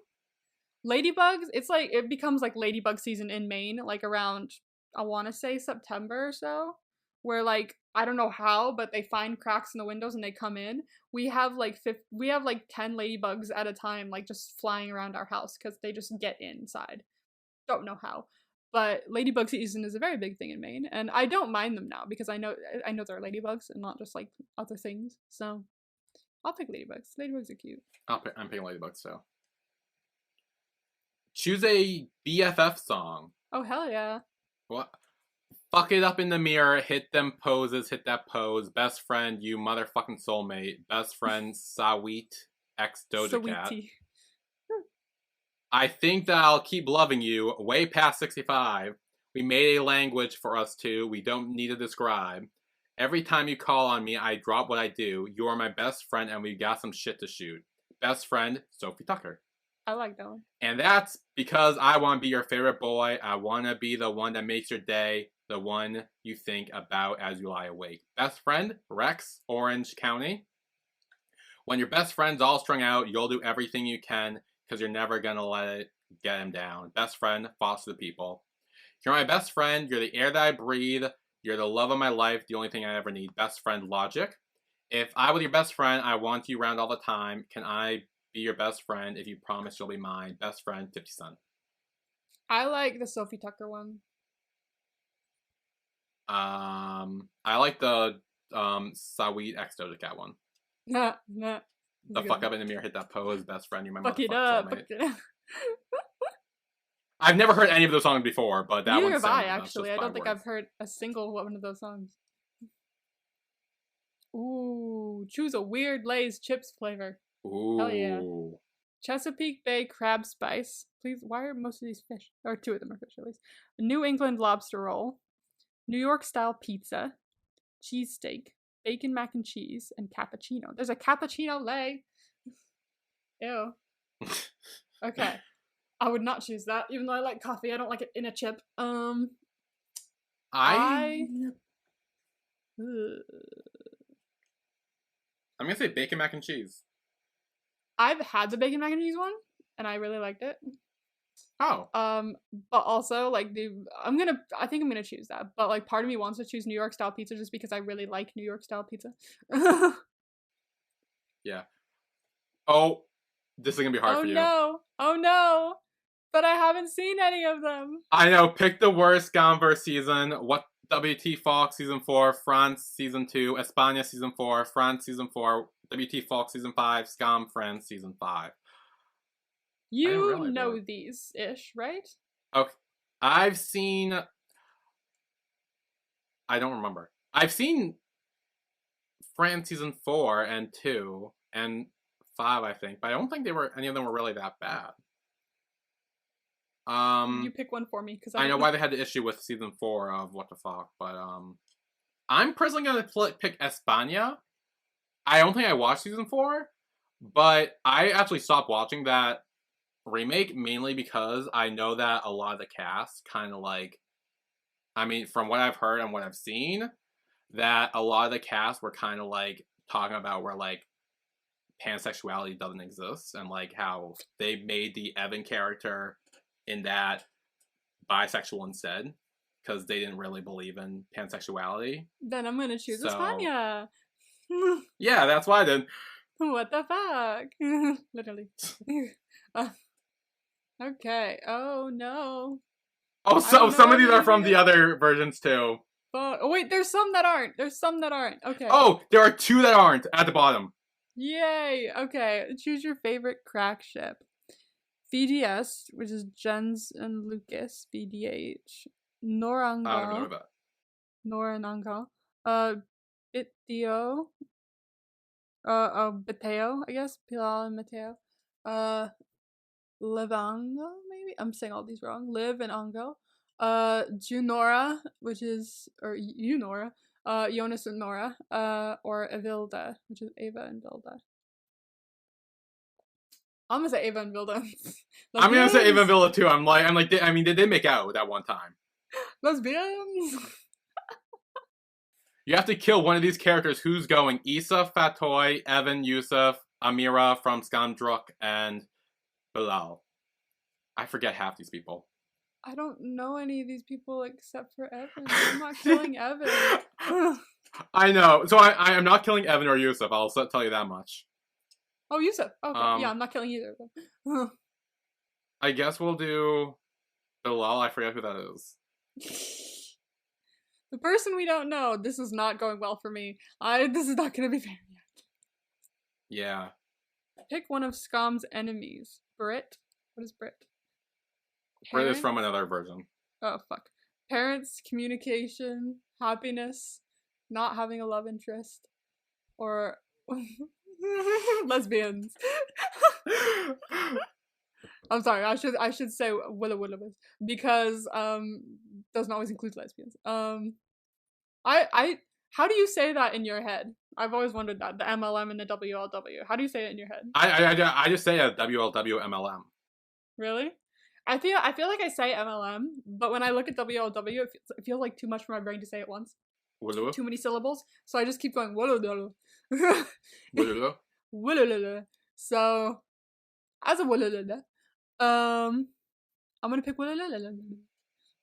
Ladybugs, it's like, it becomes like ladybug season in Maine, like around, I want to say September or so, where like, I don't know how, but they find cracks in the windows and they come in. We have like 10 ladybugs at a time, like just flying around our house because they just get inside. Don't know how. But ladybug season is a very big thing in Maine, and I don't mind them now because I know they're ladybugs and not just like other things. So I'll pick ladybugs. Ladybugs are cute. I'm picking ladybugs too. Choose a BFF song. Oh hell yeah! What? Fuck it up in the mirror. Hit them poses. Hit that pose. Best friend, you motherfucking soulmate. Best friend, Sawit X Doja Cat. I think that I'll keep loving you way past 65. We made a language for us two. We don't need to describe. Every time you call on me, I drop what I do. You are my best friend, and we got some shit to shoot. Best friend, Sophie Tucker. I like that one. And that's because I want to be your favorite boy. I want to be the one that makes your day, the one you think about as you lie awake. Best friend, Rex, Orange County. When your best friend's all strung out, you'll do everything you can because you're never going to let it get him down. Best friend, Foster the People. You're my best friend. You're the air that I breathe. You're the love of my life, the only thing I ever need. Best friend, Logic. If I was your best friend, I want you around all the time. Can I be your best friend if you promise you'll be mine? Best friend, 50 Cent. I like the Sophie Tucker one. I like the Sawit X Doja Cat one. Nah. The fuck up in the mirror, hit that pose, best friend, you're my fuck it up. I've never heard any of those songs before, but that Neither one. Neither have I, actually. I don't think I've heard a single one of those songs. Ooh, choose a weird Lay's chips flavor. Ooh. Hell yeah. Chesapeake Bay crab spice. Please, why are most of these fish? Or two of them are fish, at least. New England lobster roll. New York style pizza. Cheesesteak. Bacon mac and cheese. And cappuccino. There's a cappuccino Lay. Ew. Okay. I would not choose that, even though I like coffee. I don't like it in a chip. I'm gonna say bacon mac and cheese. I've had the bacon mac and cheese one, and I really liked it. Oh. But also like I think I'm gonna choose that. But like part of me wants to choose New York style pizza just because I really like New York style pizza. Yeah. Oh, this is gonna be hard for you. Oh no! But I haven't seen any of them. I know. Pick the worst Skam verse season. What? WT Fox season 4, France season 2, España season 4, France season 4, WT Fox season 5, Skam France season 5. You know these ish, right? Okay. I don't remember. I've seen France season 4 and 2 and 5, I think, but I don't think any of them were really that bad. You pick one for me because I know why they had the issue with season 4 of What the Fuck, but I'm personally gonna pick España. I don't think I watched season 4, but I actually stopped watching that remake mainly because I know that a lot of the cast kind of like, I mean, from what I've heard and what I've seen, that a lot of the cast were kind of like talking about where like pansexuality doesn't exist and like how they made the Evan character in that bisexual instead, because they didn't really believe in pansexuality. Then I'm gonna choose So- Espana. Yeah, that's why then. What the fuck? Literally. Okay. Oh no. Oh, I so don't know some of these any are of from these. the other versions too. Oh wait, there's some that aren't. There's some that aren't. Okay. Oh, there are 2 that aren't at the bottom. Yay. Okay. Choose your favorite crack ship. VDS, which is Jens and Lucas. VDH. Norangal. I don't even know that. Nora and Angal. Bitio. Mateo, I guess. Pilar and Mateo. Livango, maybe? I'm saying all these wrong. Liv and Ango. Junora, which is, or Unora. Jonas and Nora. Or Evilda, which is Ava and Vilda. I'm gonna say Ava and Vilda. I'm gonna say Ava and Villa too. Did they make out that one time? Lesbians! You have to kill one of these characters. Who's going? Issa, Fatoy, Evan, Yusuf, Amira from Skam, and Bilal. I forget half these people. I don't know any of these people except for Evan. I'm not killing Evan. I know. So I am not killing Evan or Yusuf. I'll tell you that much. Oh, Yusuf. Okay. Yeah, I'm not killing either of them. I guess we'll do Bilal. I forget who that is. The person we don't know. This is not going well for me. This is not gonna be fair yet. Yeah. Pick one of Skam's enemies. Brit. What is Brit? Brit is from another version. Oh fuck. Parents, communication, happiness, not having a love interest, or lesbians. I'm sorry. I should say Willow because doesn't always include lesbians. How do you say that in your head? I've always wondered that, the MLM and the WLW. How do you say it in your head? I just say a WLW MLM. Really? I feel like I say MLM, but when I look at WLW, it feels like too much for my brain to say at once. Willow. Too many syllables, so I just keep going Willow. Willow. So, as a Willow, I'm gonna pick Willow.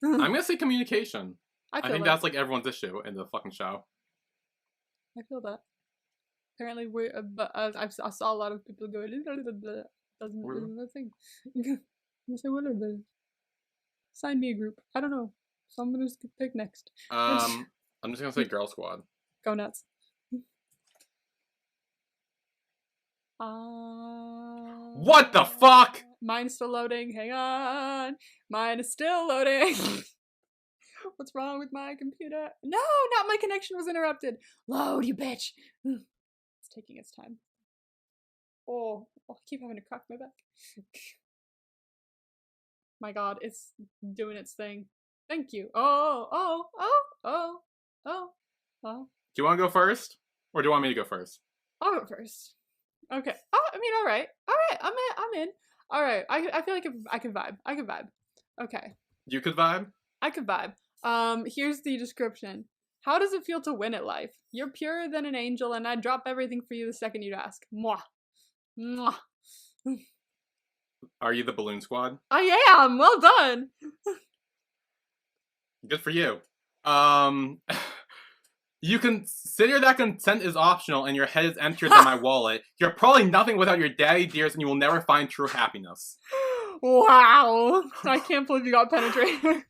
I'm gonna say communication. I think like, that's like everyone's issue in the fucking show. I feel that. Apparently, I saw a lot of people go. Doesn't the thing. I'm say Willow. Sign me a group. I don't know. So I'm gonna just pick next. I'm just gonna say Girl Squad. Go nuts. What the fuck? Mine's still loading. Hang on. Mine is still loading. What's wrong with my computer? No, not my connection was interrupted. Load, you bitch. It's taking its time. Oh, I keep having to crack my back. My god, it's doing its thing. Thank you. Oh. Do you want to go first? Or do you want me to go first? I'll go first. Okay. Oh, I mean, all right. I'm in. All right. I feel like I can vibe. Okay. You could vibe? I could vibe. Here's the description. How does it feel to win at life? You're purer than an angel, and I'd drop everything for you the second you'd ask. Mwah. Mwah. Are you the Balloon Squad? I am. Well done. Good for you. You consider that consent is optional and your head is emptier than my wallet. You're probably nothing without your daddy dears and you will never find true happiness. Wow. I can't believe you got penetrated.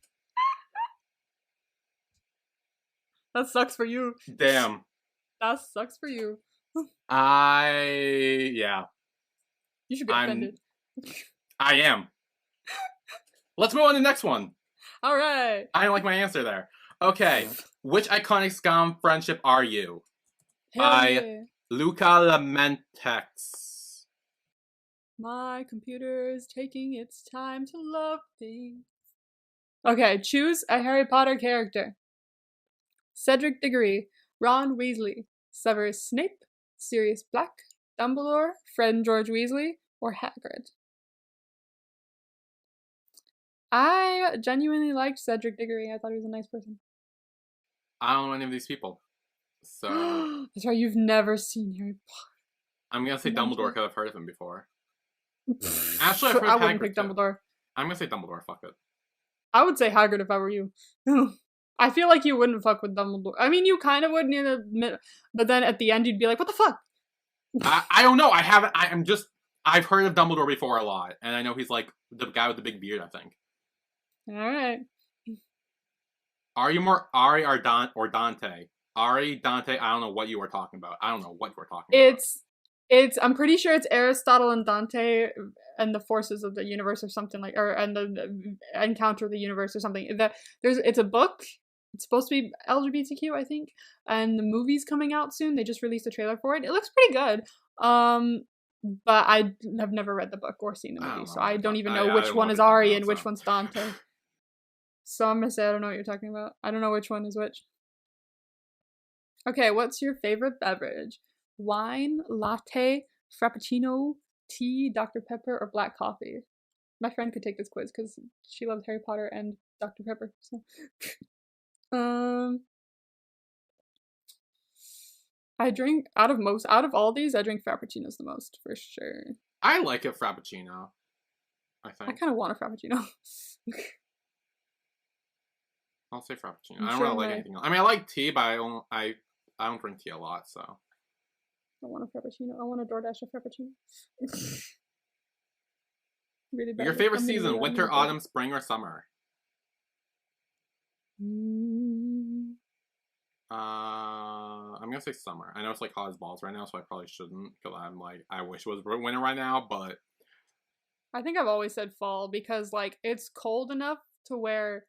That sucks for you. Damn. That sucks for you. Yeah. You should be offended. I am. Let's move on to the next one. All right. I don't like my answer there. Okay. Which iconic Skam friendship are you? Hey. Luca Lamentex. My computer is taking its time to love things. Okay, choose a Harry Potter character. Cedric Diggory, Ron Weasley, Severus Snape, Sirius Black, Dumbledore, Fred and George Weasley, or Hagrid. I genuinely liked Cedric Diggory. I thought he was a nice person. I don't know any of these people. So That's right, you've never seen Harry Potter. I'm gonna say Dumbledore because I've heard of him before. Actually, I've heard I of wouldn't Hagrid pick Dumbledore. I'm gonna say Dumbledore, fuck it. I would say Hagrid if I were you. I feel like you wouldn't fuck with Dumbledore. I mean, you kind of would near the middle, but then at the end you'd be like, what the fuck? I don't know. I've heard of Dumbledore before a lot, and I know he's like the guy with the big beard, I think. Alright. Are you more Ari or Dante? Ari, Dante, I don't know what you were talking about. I don't know what you were talking about. I'm pretty sure it's Aristotle and Dante and the forces of the universe or something like, and the encounter of the universe or something. It's a book. It's supposed to be LGBTQ, I think, and the movie's coming out soon. They just released a trailer for it. It looks pretty good. But I have never read the book or seen the movie, so I don't even know which one is Ari and which one's Dante. So I'm gonna say I don't know what you're talking about. I don't know which one is which. Okay, what's your favorite beverage? Wine, latte, frappuccino, tea, Dr. Pepper, or black coffee? My friend could take this quiz because she loves Harry Potter and Dr. Pepper. So, I drink out of all these, I drink frappuccinos the most for sure. I like a frappuccino. I think I kind of want a frappuccino. I'll say frappuccino. I don't really like anything else. I mean, I like tea, but I don't drink tea a lot, so. I want a frappuccino. I want a DoorDash a frappuccino. Really bad. Your favorite season: winter, autumn, spring, or summer? I'm gonna say summer. I know it's like hot as balls right now, so I probably shouldn't because I'm like, I wish it was winter right now, but I think I've always said fall because like it's cold enough to where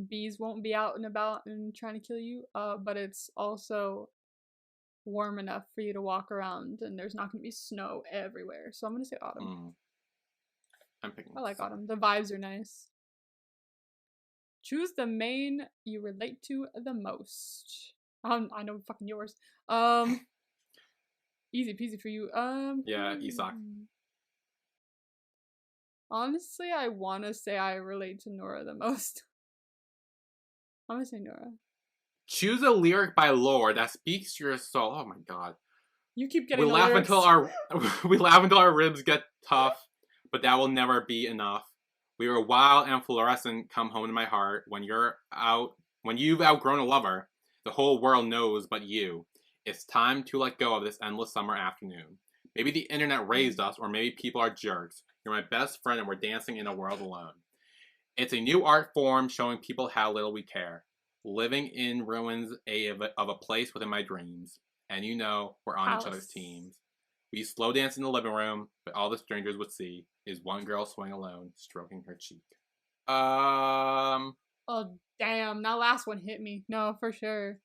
bees won't be out and about and trying to kill you, but it's also warm enough for you to walk around and there's not going to be snow everywhere. So I'm going to say autumn. I'm picking. I like autumn. The vibes are nice. Choose the main you relate to the most. I know fucking yours. Easy peasy for you. Yeah, Isak. Honestly, I want to say I relate to Nora the most. I'm gonna say Nora. Choose a lyric by Lorde that speaks to your soul. Oh my god. You keep getting we laugh until our ribs get tough, but that will never be enough. We were wild and fluorescent, come home to my heart. When you've outgrown a lover, the whole world knows but you. It's time to let go of this endless summer afternoon. Maybe the internet raised us, or maybe people are jerks. You're my best friend and we're dancing in a world alone. It's a new art form showing people how little we care. Living in ruins of a place within my dreams. And you know, we're on each other's teams. We slow dance in the living room, but all the strangers would see is one girl swing alone, stroking her cheek. Oh, damn. That last one hit me. No, for sure.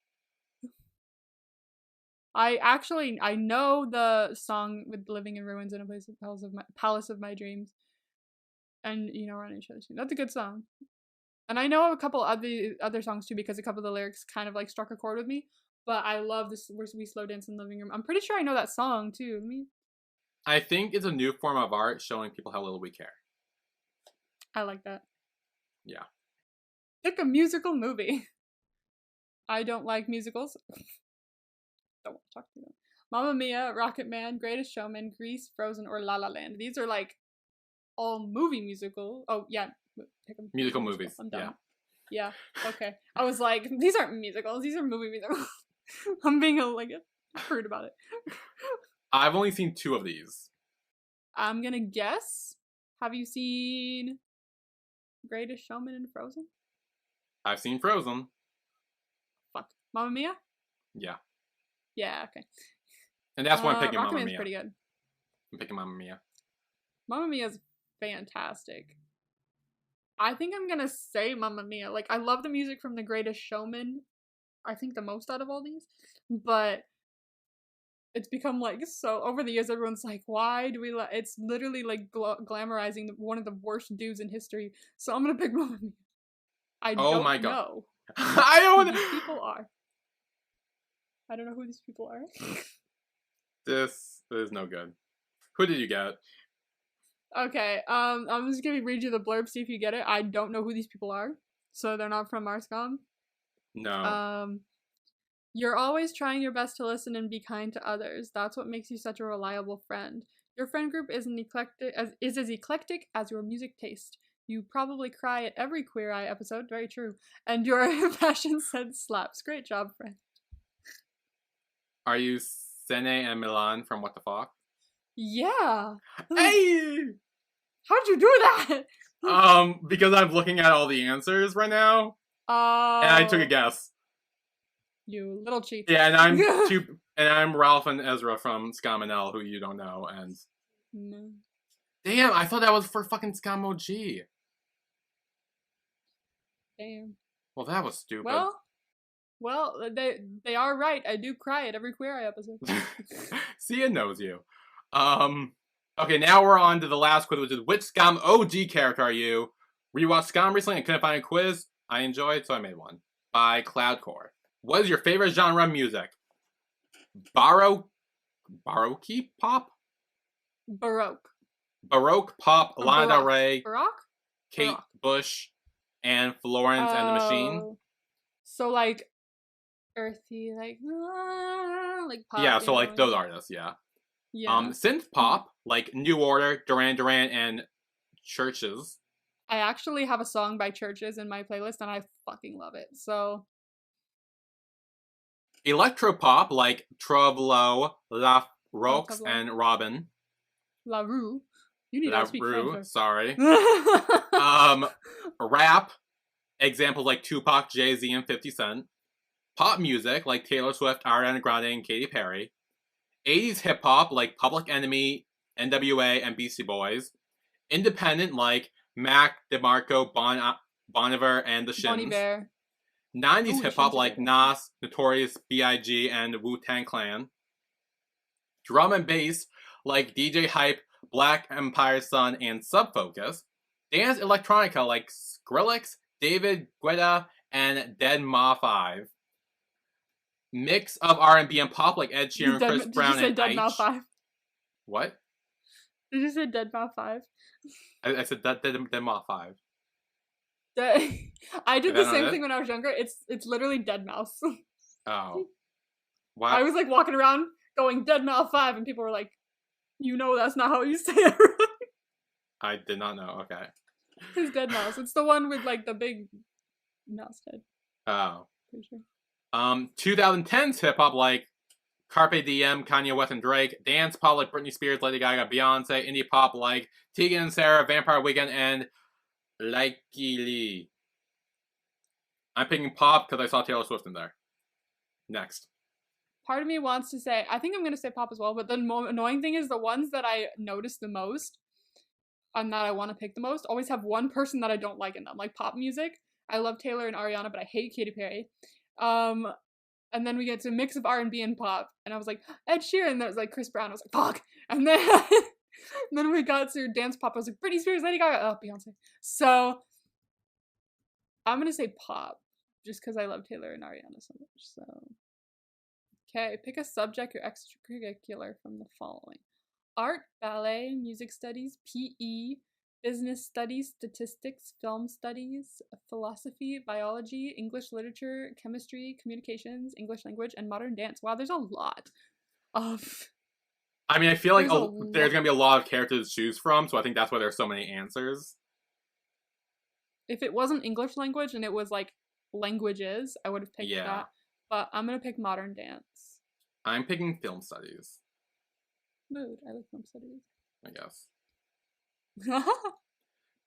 I know the song with living in ruins in a place of palace of my dreams. And, you know, we're on each other's teams. That's a good song. And I know a couple other songs too because a couple of the lyrics kind of like struck a chord with me. But I love this where we slow dance in the living room. I'm pretty sure I know that song too. I think it's a new form of art showing people how little we care. I like that. Yeah. Pick a musical movie. I don't like musicals. Don't want to talk to them. Mamma Mia, Rocket Man, Greatest Showman, Grease, Frozen, or La La Land. These are like all movie musical. Oh yeah. Pick a musical movies. I'm done. Yeah. Okay. I was like, these aren't musicals. These are movie musicals. I'm being a prude about it. I've only seen 2 of these. I'm gonna guess. Have you seen Greatest Showman and Frozen? I've seen Frozen. Fuck. Mamma Mia? Yeah. Yeah, okay. And that's why I'm picking Rocket Mamma Man's Mia. Pretty good. I'm picking Mamma Mia. Mamma Mia's fantastic. I think I'm gonna say Mamma Mia. Like, I love the music from The Greatest Showman. I think the most out of all these. But it's become like so over the years everyone's like, why do we it's literally like glamorizing one of the worst dudes in history. So I'm gonna pick Mamma Mia. I don't know I don't who these people are. I don't know who these people are. This is no good. Who did you get? Okay, I'm just gonna read you the blurb, see if you get it. I don't know who these people are, so they're not from our Skam. No. You're always trying your best to listen and be kind to others. That's what makes you such a reliable friend. Your friend group is as eclectic as your music taste. You probably cry at every Queer Eye episode. Very true. And your fashion sense slaps. Great job, friend. Are you Sene and Milan from What the Fuck? Yeah. Hey! How'd you do that? Because I'm looking at all the answers right now, and I took a guess. You little cheat. Yeah, and I'm Ralph and Ezra from Skam and L, who you don't know, and No. damn, I thought that was for fucking Skam OG. Damn. Well, that was stupid. Well, they are right. I do cry at every Queer Eye episode. Sia knows you. Okay, now we're on to the last quiz, which is which Skam OG character are you? Rewatched Skam recently and couldn't find a quiz I enjoyed, so I made one. By Cloudcore. What is your favorite genre of music? Baroque pop? Baroque. Baroque pop, Or Lana Del Baroque. Rey, Baroque? Kate Baroque. Bush, and Florence and the Machine. Oh. So like earthy, like pop. Yeah, so like those artists, yeah. Yeah. Synth pop, like New Order, Duran Duran, and Churches. I actually have a song by Churches in my playlist, and I fucking love it. So. Electropop, like Trovlo, La Roux, Trovlo. and Robin. La Rue. You need La to speak Rue, French. sorry. Rap, examples like Tupac, Jay-Z, and 50 Cent. Pop music, like Taylor Swift, Ariana Grande, and Katy Perry. 80s hip-hop, like Public Enemy, NWA, and Beastie Boys. Independent, like Mac DeMarco, Bon Iver, and the Shins. Bonnie Bear. 90s hip-hop, like Shins. Nas, Notorious B.I.G., and Wu-Tang Clan. Drum and bass, like DJ Hype, Black Empire Sun, and Subfocus. Dance electronica, like Skrillex, David Guetta, and Dead Ma 5. Mix of R&B and pop, like Ed Sheeran, Chris Brown, and Dead Ma Aitch. 5? What? Did you say Dead Ma 5? I said Dead Ma 5. I did Is the that same not thing it? when I was younger. It's literally Dead Mouse. Oh. Wow. I was like walking around going Dead Mouse 5, and people were like, "You know that's not how you say it." Right? I did not know. Okay. It's Dead Mouse. It's the one with like the big mouse head. Oh. Pretty sure. 2010s hip hop, like Carpe Diem, Kanye West and Drake. Dance pop, like Britney Spears, Lady Gaga, Beyonce. Indie pop, like Tegan and Sarah, Vampire Weekend, and Likey Lee. I'm picking pop because I saw Taylor Swift in there. Next. Part of me wants to say, I think I'm gonna say pop as well, but the annoying thing is the ones that I notice the most and that I want to pick the most always have one person that I don't like in them. Like pop music, I love Taylor and Ariana, but I hate Katy Perry. And then we get to a mix of R&B and pop, and I was like, Ed Sheeran, that was like Chris Brown, I was like, fuck. And then we got to dance pop, I was like, Britney Spears, Lady Gaga, oh, Beyonce. So I'm gonna say pop, just because I love Taylor and Ariana so much. So okay, pick a subject or extracurricular from the following: art, ballet, music studies, PE, business studies, statistics, film studies, philosophy, biology, English literature, chemistry, communications, English language, and modern dance. Wow, there's a lot of... I mean, I feel like There's there's going to be a lot of characters to choose from, so I think that's why there's so many answers. If it wasn't English language and it was like languages, I would have picked that. But I'm going to pick modern dance. I'm picking film studies. Mood. I like film studies. I guess.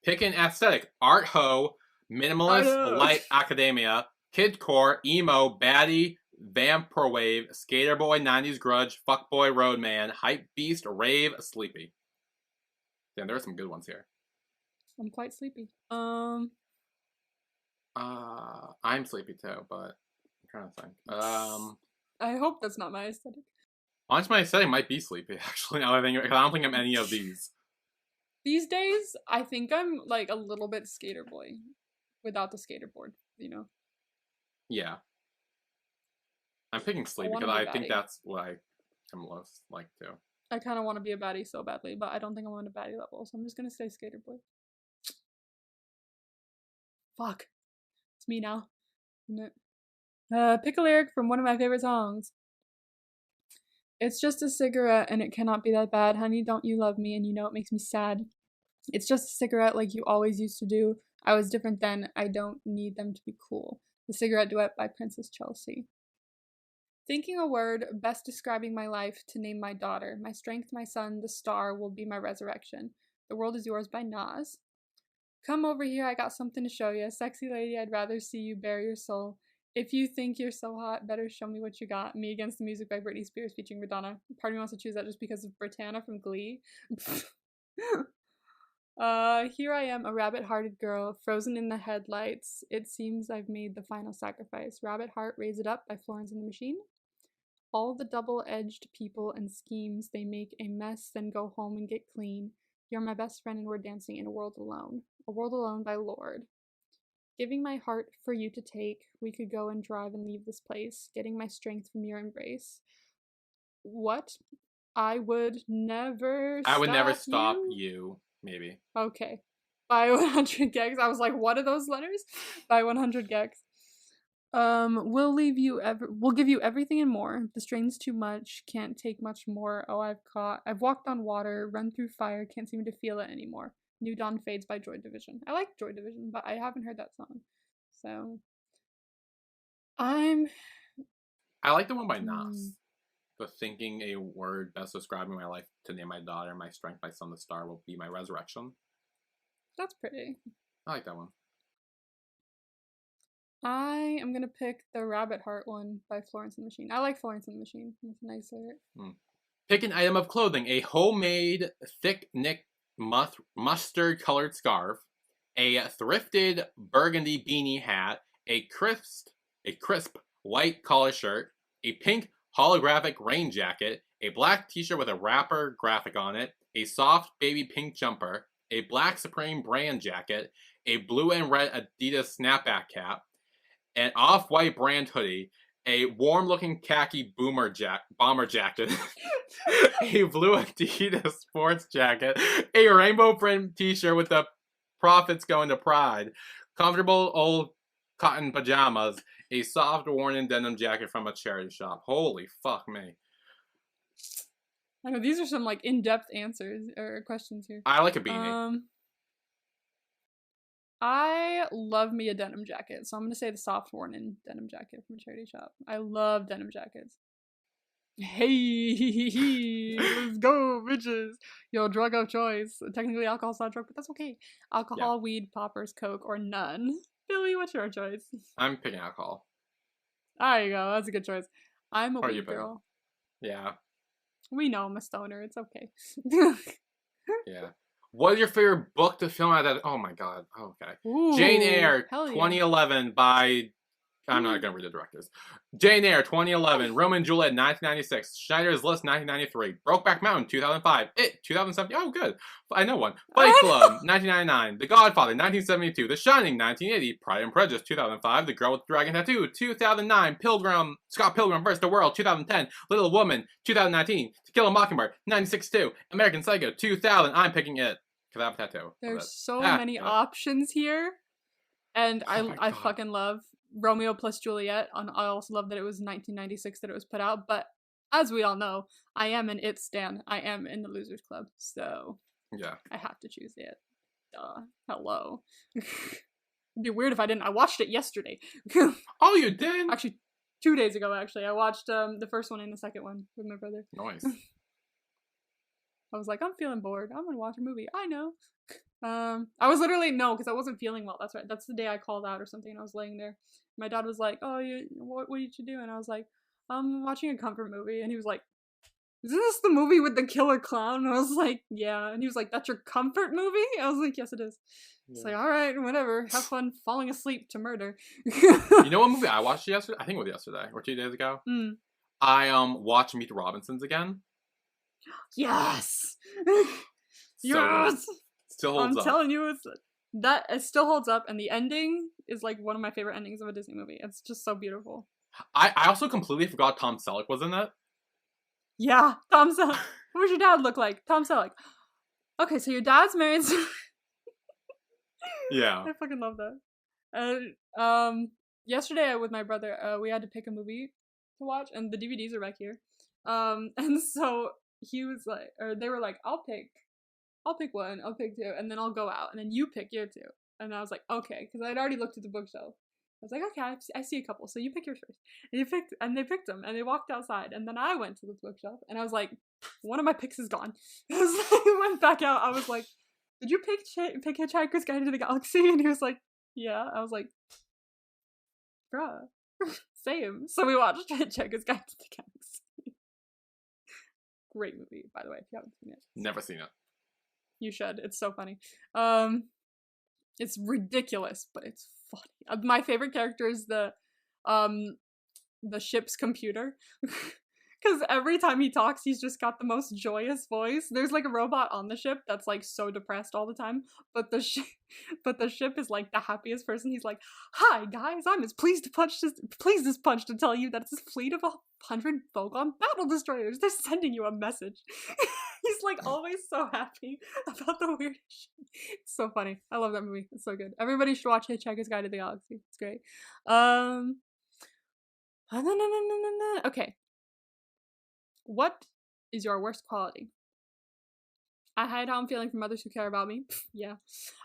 Pick an aesthetic: art ho, minimalist, light academia, kidcore, emo, baddie, vaporwave, skater boy, 90s grudge, fuckboy, roadman, hype beast, rave, sleepy. Damn, there are some good ones here. I'm quite sleepy. I'm sleepy too, but I'm trying to think. I hope that's not my aesthetic. Honestly, my aesthetic might be sleepy, actually, now that I think, because I don't think I'm any of these. These days, I think I'm like a little bit skater boy without the skaterboard, you know? Yeah. I'm picking sleep because I think that's what I am most like to. I kind of want to be a baddie so badly, but I don't think I'm on a baddie level, so I'm just gonna stay skater boy. Fuck. It's me now. Pick a lyric from one of my favorite songs. It's just a cigarette and it cannot be that bad. Honey, don't you love me? And you know it makes me sad. It's just a cigarette like you always used to do. I was different then. I don't need them to be cool. The Cigarette Duet by Princess Chelsea. Thinking a word best describing my life to name my daughter. My strength, my son, the star will be my resurrection. The World is Yours by Nas. Come over here, I got something to show you. Sexy lady, I'd rather see you bare your soul. If you think you're so hot, better show me what you got. Me Against the Music by Britney Spears featuring Madonna. Part of me wants to choose that just because of Britannia from Glee. Here I am, a rabbit-hearted girl, frozen in the headlights. It seems I've made the final sacrifice. Rabbit Heart, Raise It Up by Florence and the Machine. All the double-edged people and schemes, they make a mess, then go home and get clean. You're my best friend and we're dancing in a world alone. A World Alone by Lorde. Giving my heart for you to take, we could go and drive and leave this place, getting my strength from your embrace. What? I would never stop you, maybe. Okay. By 100 Gex. I was like, what are those letters? By 100 Gex. We'll give you everything and more. The strain's too much, can't take much more. Oh, I've walked on water, run through fire, can't seem to feel it anymore. New Dawn Fades by Joy Division. I like Joy Division, but I haven't heard that song. So I like the one by Nas. The thinking a word best describing my life to name my daughter, my strength, my son, the star will be my resurrection. That's pretty. I like that one. I am gonna pick the Rabbit Heart one by Florence and the Machine. I like Florence and the Machine. It's a nice lyric. Pick an item of clothing: a homemade thick knit mustard colored scarf, a thrifted burgundy beanie hat, a crisp white collar shirt, a pink holographic rain jacket, a black t-shirt with a wrapper graphic on it, a soft baby pink jumper, a black Supreme brand jacket, a blue and red Adidas snapback cap, an off-white brand hoodie, a warm-looking khaki bomber jacket, a blue Adidas sports jacket, a rainbow print t-shirt with the profits going to Pride, comfortable old cotton pajamas, a soft worn denim jacket from a charity shop. Holy fuck me. I know, these are some like in-depth answers or questions here. I like a beanie. I love me a denim jacket, so I'm gonna say the soft worn denim jacket from a charity shop. I love denim jackets. Hey, let's go, bitches. Yo, drug of choice. Technically alcohol's not a drug, but that's okay. Alcohol, weed, poppers, coke, or none. Billy, what's your choice? I'm picking alcohol. There you go. That's a good choice. I'm a weed girl. Yeah. We know I'm a stoner. It's okay. Yeah. What is your favorite book to film at that? Oh my god. Okay. Ooh, Jane Eyre, 2011 by... I'm not going to read the directors. Jane Eyre, 2011. Romeo and Juliet, 1996. Schneider's List, 1993. Brokeback Mountain, 2005. It, 2007. Oh, good. I know one. Fight Club, 1999. The Godfather, 1972. The Shining, 1980. Pride and Prejudice, 2005. The Girl with the Dragon Tattoo, 2009. Scott Pilgrim vs. the World, 2010. Little Woman, 2019. To Kill a Mockingbird, 1962. American Psycho, 2000. I'm picking it because I have a tattoo. There's so many options here. And I fucking love Romeo plus Juliet. I also love that it was 1996 that it was put out, but as we all know, I am an It stan. I am in the Losers Club, so yeah, I have to choose it. Hello. It'd be weird if I didn't. I watched it yesterday. Oh, you did? Actually, 2 days ago, actually. I watched the first one and the second one with my brother. Nice. I was like, I'm feeling bored. I'm gonna watch a movie. I know. I was literally, because I wasn't feeling well. That's right. That's the day I called out or something, and I was laying there. My dad was like, oh, what did you do? And I was like, I'm watching a comfort movie. And he was like, is this the movie with the killer clown? And I was like, yeah. And he was like, that's your comfort movie? I was like, yes, it is. Yeah. It's like, all right, whatever. Have fun falling asleep to murder. You know what movie I watched yesterday? I think it was yesterday or 2 days ago. I watched Meet the Robinsons again. Yes! Yes! Still holds up. I'm telling you, it still holds up, and the ending is like one of my favorite endings of a Disney movie. It's just so beautiful. I also completely forgot Tom Selleck was in it. Yeah, Tom Selleck. What does your dad look like? Tom Selleck. Okay, so your dad's married to... Yeah. I fucking love that. Yesterday with my brother, we had to pick a movie to watch, and the DVDs are back here. And so he was like, or they were like, I'll pick I'll pick one, I'll pick two, and then I'll go out, and then you pick your two. And I was like, okay, because I'd already looked at the bookshelf. I was like, okay, I see a couple, so you pick yours first. And they picked them, and they walked outside, and then I went to the bookshelf, and I was like, one of my picks is gone. I went back out, I was like, did you pick Hitchhiker's Guide to the Galaxy? And he was like, yeah. I was like, bruh, same. So we watched Hitchhiker's Guide to the Galaxy. Great movie, by the way, if you haven't seen it. Never seen it. You should. It's so funny. It's ridiculous, but it's funny. My favorite character is the ship's computer. Because every time he talks, he's just got the most joyous voice. There's like a robot on the ship that's like so depressed all the time, but the ship is like the happiest person. He's like, "Hi guys, I'm as pleased as punch to tell you that it's a fleet of 100 Vogon battle destroyers. They're sending you a message." He's like always so happy about the weirdest shit. It's so funny. I love that movie. It's so good. Everybody should watch Hitchhiker's Guide to the Galaxy. It's great. Okay. What is your worst quality? I hide how I'm feeling from others who care about me. Yeah.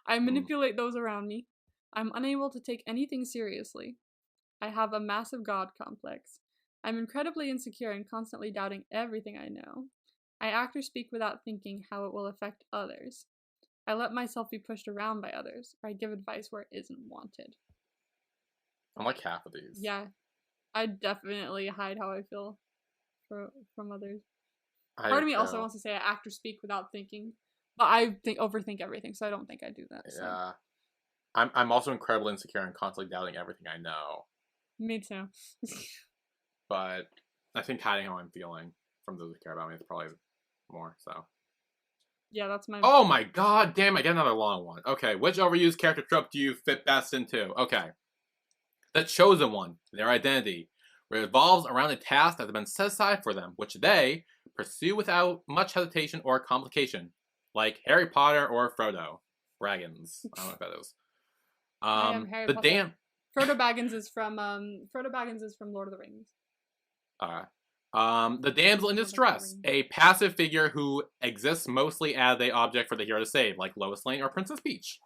I manipulate those around me. I'm unable to take anything seriously. I have a massive God complex. I'm incredibly insecure and constantly doubting everything I know. I act or speak without thinking how it will affect others. I let myself be pushed around by others, or I give advice where it isn't wanted. I'm like half of these. Yeah. I definitely hide how I feel from others. Part of me also wants to say I act or speak without thinking, but I overthink everything, so I don't think I do that. Yeah, so. I'm also incredibly insecure and constantly doubting everything I know. Me too. But I think hiding how I'm feeling from those who care about me is probably more so. Yeah, that's my. Oh my god, damn! I get another long one. Okay, which overused character trope do you fit best into? Okay, the chosen one, their identity, revolves around a task that has been set aside for them, which they pursue without much hesitation or complication, like Harry Potter or Frodo Baggins. I don't know what that is. I am Harry Potter. Frodo Baggins is from Lord of the Rings. The damsel in distress, a passive figure who exists mostly as an object for the hero to save, like Lois Lane or Princess Peach.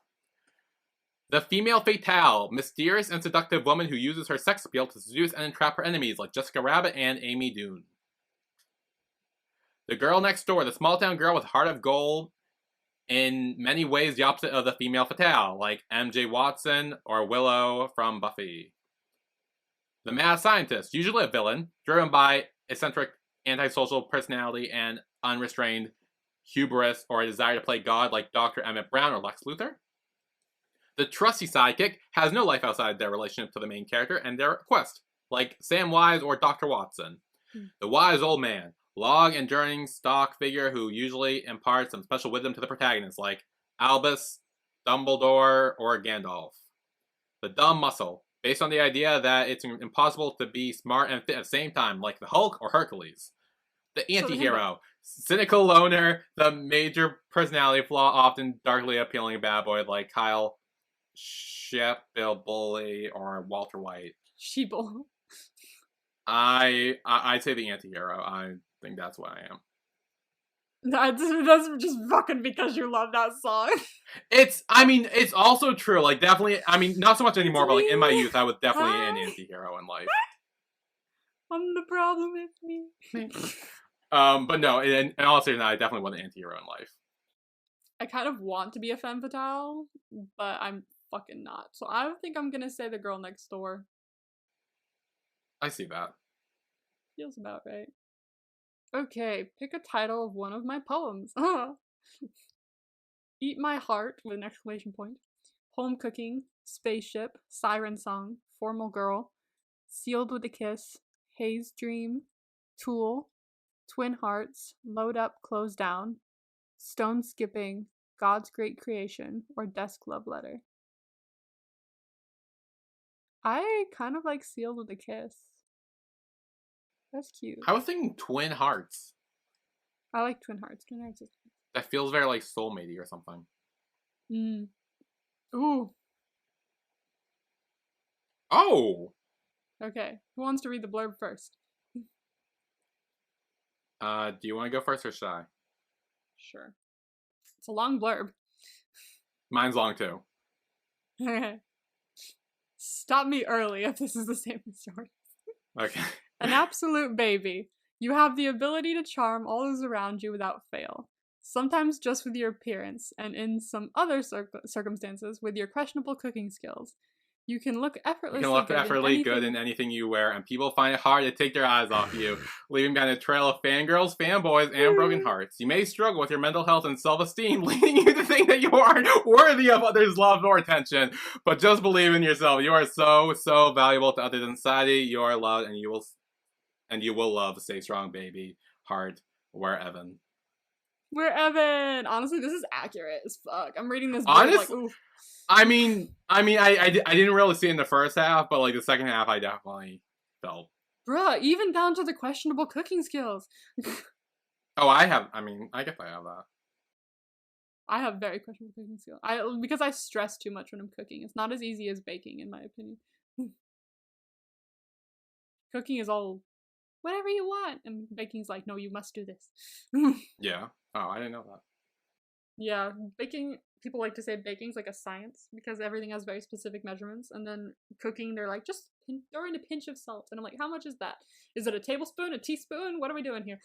The female fatale, mysterious and seductive woman who uses her sex appeal to seduce and entrap her enemies, like Jessica Rabbit and Amy Doon. The girl next door, the small town girl with heart of gold, in many ways the opposite of the female fatale, like MJ Watson or Willow from Buffy. The mad scientist, usually a villain, driven by eccentric antisocial personality and unrestrained hubris or a desire to play God, like Dr. Emmett Brown or Lex Luthor. The trusty sidekick has no life outside their relationship to the main character and their quest, like Sam Wise or Dr. Watson. The wise old man, long enduring stock figure who usually imparts some special wisdom to the protagonist, like Albus, Dumbledore, or Gandalf. The dumb muscle, based on the idea that it's impossible to be smart and fit at the same time, like the Hulk or Hercules. The anti-hero, cynical loner, the major personality flaw, often darkly appealing bad boy like Kyle Shep, Bill Bully, or Walter White. Sheeple. I'd say the anti-hero. I think that's what I am. That's just fucking because you love that song. It's also true. Like, definitely, not so much anymore, but like in my youth, I was definitely an anti-hero in life. I'm the problem, it's me. But no, and honestly, I definitely was an anti-hero in life. I kind of want to be a femme fatale, but I'm fucking not. So I think I'm gonna say the girl next door. I see that. Feels about right. Okay, pick a title of one of my poems. Eat My Heart with an exclamation point. Home Cooking, Spaceship, Siren Song, Formal Girl, Sealed with a Kiss, Haze Dream, Tool, Twin Hearts, Load Up, Close Down, Stone Skipping, God's Great Creation, or Desk Love Letter. I kind of like Sealed with a Kiss. That's cute. I was thinking Twin Hearts. I like Twin Hearts. Twin Hearts is cute. That feels very like soulmatey or something. Ooh. Oh! Okay, who wants to read the blurb first? Do you want to go first or should I? Sure. It's a long blurb. Mine's long too. Stop me early if this is the same story. Okay. An absolute baby. You have the ability to charm all those around you without fail. Sometimes just with your appearance, and in some other circumstances with your questionable cooking skills. You can look effortlessly good in anything you wear, and people find it hard to take their eyes off you, leaving behind a trail of fangirls, fanboys, and broken hearts. You may struggle with your mental health and self-esteem, leading you to think that you aren't worthy of others' love or attention. But just believe in yourself. You are so, so valuable to others in society. You are loved, and you will love. Stay strong, baby. Heart, we're Evan. We're Evan. Honestly, this is accurate as fuck. I'm reading this book like, oof. I didn't really see it in the first half, but like the second half, I definitely felt. Bruh, even down to the questionable cooking skills. Oh, I guess I have that. I have very questionable cooking skills. Because I stress too much when I'm cooking. It's not as easy as baking, in my opinion. Cooking is all whatever you want, and baking's like, no, you must do this. Yeah. Oh, I didn't know that. Yeah, baking. People like to say baking's like a science because everything has very specific measurements, and then cooking, they're like, just throw in a pinch of salt, and I'm like, how much is that? Is it a tablespoon, a teaspoon? What are we doing here?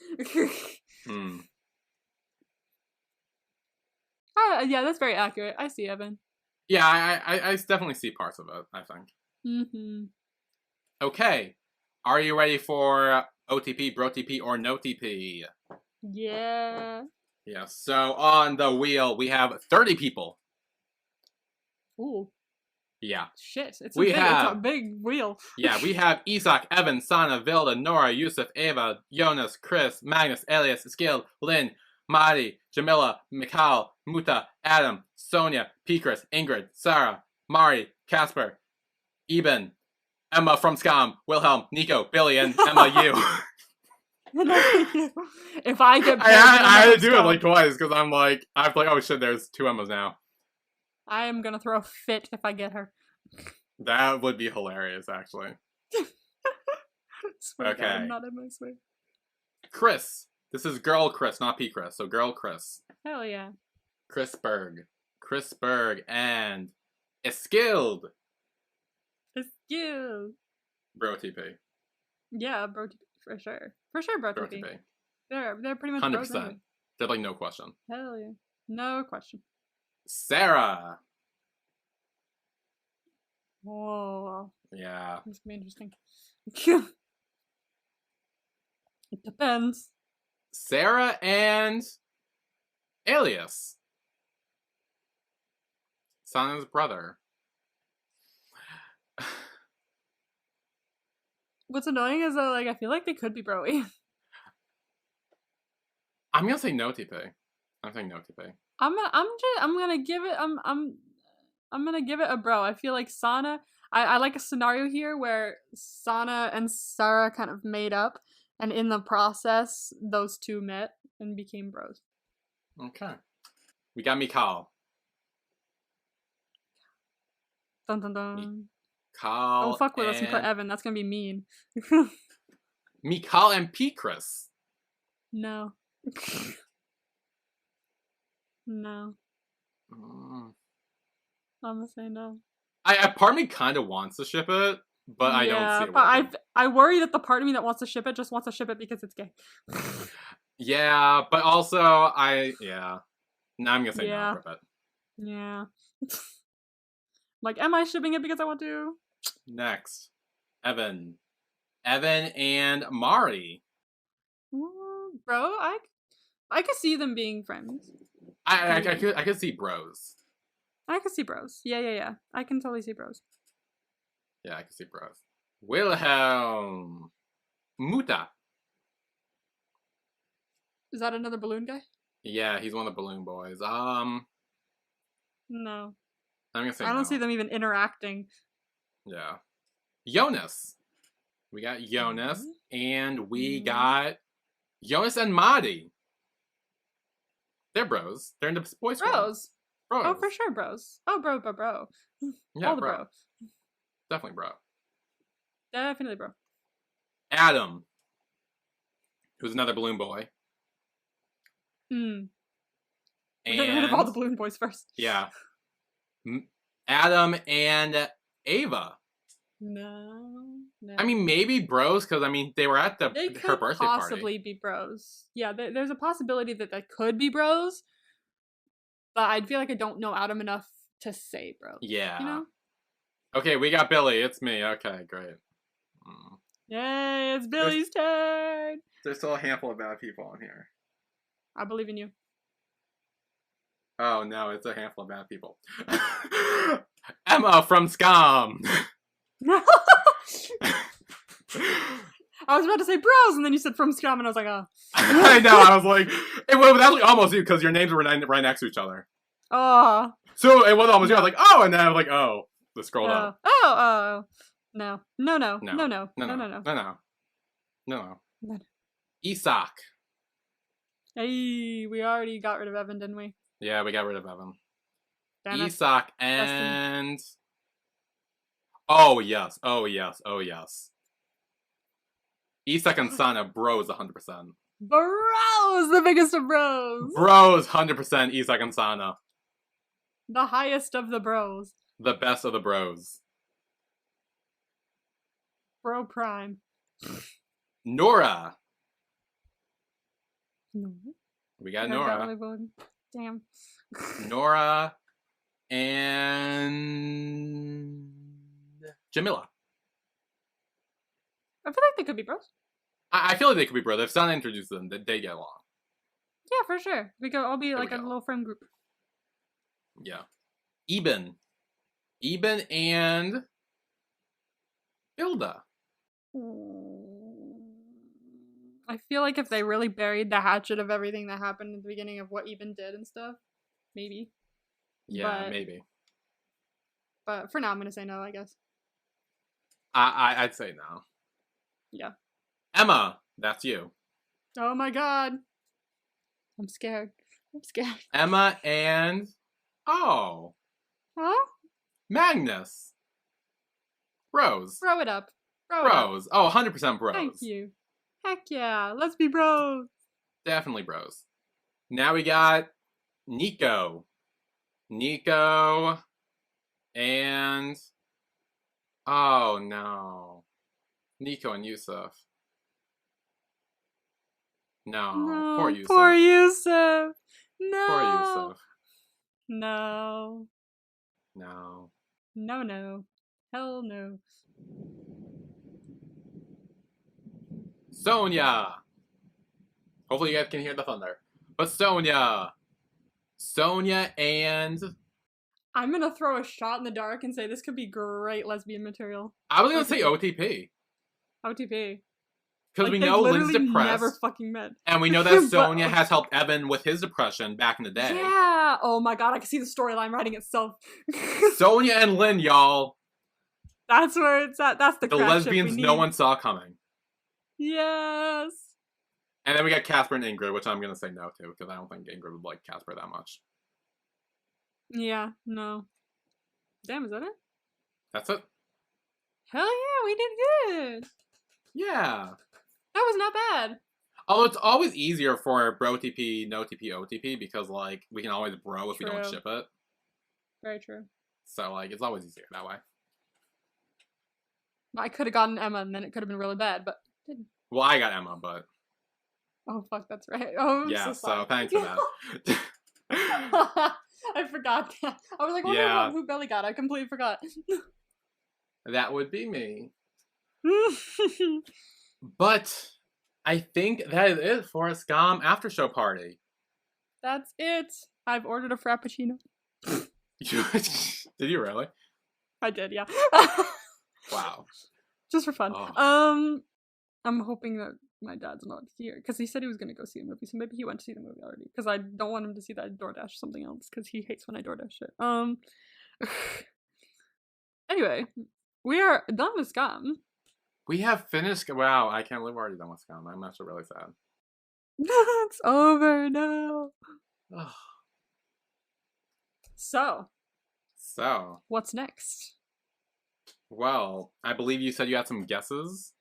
Yeah, that's very accurate. I see, Evan. Yeah, I definitely see parts of it, I think. Mm-hmm. Okay, are you ready for OTP, BROTP, or NOTP? Yeah. Yeah, so on the wheel, we have 30 people. Ooh. Yeah. Shit, it's a big wheel. Yeah, we have Isaac, Evan, Sana, Vilda, Nora, Yusuf, Ava, Jonas, Chris, Magnus, Elias, Skill, Lynn, Mari, Jamila, Mikhail, Muta, Adam, Sonia, Pikris, Ingrid, Sarah, Mari, Casper, Eben, Emma from Skam, Wilhelm, Nico, Billy, and Emma Yu. If I get I had to do it like twice because I'm like, oh shit, there's 2 Emmas now. I am gonna throw a fit if I get her. That would be hilarious, actually. Okay. God, I'm not Emma, I swear. Chris. This is girl Chris, not P. Chris. So girl Chris. Hell yeah. Chris Berg, and Eskilled. BROTP. Yeah, BROTP for sure. For sure, BROTP. They're pretty much 100%. Anyway. They're like no question. Hell yeah. No question. Sarah. Whoa. Yeah. This could be interesting. It depends. Sarah and Alias. Sana's brother. What's annoying is that, like, I feel like they could be broy. I'm gonna say NOTP. I'm saying NOTP. I'm gonna give it I'm gonna give it a bro. I feel like Sana. I like a scenario here where Sana and Sarah kind of made up, and in the process, those two met and became bros. Okay. We got Mikhail. Dun dun dun. Mikhail. Don't fuck with us and put Evan. That's gonna be mean. Mikhail and Pikris. No. No. I'm gonna say no. Part of me kind of wants to ship it, but I don't see it working. But I worry that the part of me that wants to ship it just wants to ship it because it's gay. Yeah, but also Now I'm gonna say no for it. Yeah. Like, am I shipping it because I want to? Next, Evan and Mari. Bro, I could see them being friends. I could see bros. I could see bros. Yeah. I can totally see bros. Yeah, I can see bros. Wilhelm. Muta. Is that another balloon guy? Yeah, he's one of the balloon boys. No. I'm gonna say I don't see them even interacting. Yeah. Jonas. We got Jonas, and we got Jonas and Madi. They're bros. They're in the boys' school. Bros. Oh, for sure, bros. Oh, bro. Yeah, all the bro. Definitely bro. Definitely bro. Adam, who's another balloon boy. We're getting rid of all the balloon boys first. Yeah. Adam and Ava. No. I mean, maybe bros, because, I mean, they were at her birthday party. They could possibly be bros. Yeah, there's a possibility that they could be bros, but I feel like I don't know Adam enough to say bros. Yeah. You know? Okay, we got Billy. It's me. Okay, great. Yay, it's Billy's turn! There's still a handful of bad people on here. I believe in you. Oh, no, it's a handful of bad people. Emma from Skam! I was about to say bros, and then you said from Skam, and I was like, oh. I know, I was like, it was actually almost you, because your names were right next to each other. Oh. So it was almost you, I was like, oh, and then I was like, oh. Let's scroll up. Oh. No. Isak. Hey, we already got rid of Evan, didn't we? Yeah, we got rid of Evan. Damn Isak and... Oh, yes. Isak and Sana, bros 100%. Bros! The biggest of bros! Bros 100% Isak and Sana. The highest of the bros. The best of the bros. Bro prime. Nora. No. We got Nora. Damn. Nora and Jamila. I feel like they could be bros. I feel like they could be bros. If Sana introduced them, they get along. Yeah, for sure. We could all be like a little friend group. Yeah. Eben and Hilda. I feel like if they really buried the hatchet of everything that happened at the beginning of what Eben did and stuff, maybe. Yeah, maybe. But for now, I'm gonna say no, I guess. I'd say no. Yeah. Emma, that's you. Oh my god. I'm scared. Emma and... Oh. Huh? Magnus. Bros. Throw it up. Bros. Oh, 100% bros. Thank you. Heck yeah. Let's be bros. Definitely bros. Now we got Nico. Nico and... Oh, no. Nico and Yusuf. No. Poor Yusuf. Poor Yusuf. No. Poor Yusuf. No. No. No. Hell no. Sonia. Hopefully you guys can hear the thunder. But Sonia and... I'm gonna throw a shot in the dark and say this could be great lesbian material. I was gonna say OTP. OTP. Because we know Lynn's depressed. Never fucking met. And we know that Sonia has helped Evan with his depression back in the day. Yeah. Oh my god, I can see the storyline writing itself. Sonia and Lynn, y'all. That's where it's at. That's the lesbians no one saw coming. Yes. And then we got Casper and Ingrid, which I'm gonna say no to, because I don't think Ingrid would like Casper that much. Yeah, no. Damn, is that it? That's it. Hell yeah, we did good. Yeah. That was not bad. Although it's always easier for BROTP, NOTP, OTP, because, like, we can always bro if we don't ship it. Very true. So, like, it's always easier that way. I could have gotten Emma, and then it could have been really bad, but didn't. Well, I got Emma, but... Oh, fuck, that's right. Oh, yeah, so thanks for that. I forgot that. I was like, wonder who Belly got. I completely forgot. That would be me. But I think that is it for a Skam Aftershow party. That's it. I've ordered a Frappuccino. Did you really? I did, yeah. Wow. Just for fun. Oh. I'm hoping that my dad's not here, because he said he was going to go see the movie, so maybe he went to see the movie already, because I don't want him to see that I DoorDash something else, because he hates when I DoorDash shit. Anyway, we are done with Skam. We have finished. Wow, I can't believe we're already done with Skam. I'm actually really sad. It's over now. So, what's next? Well, I believe you said you had some guesses.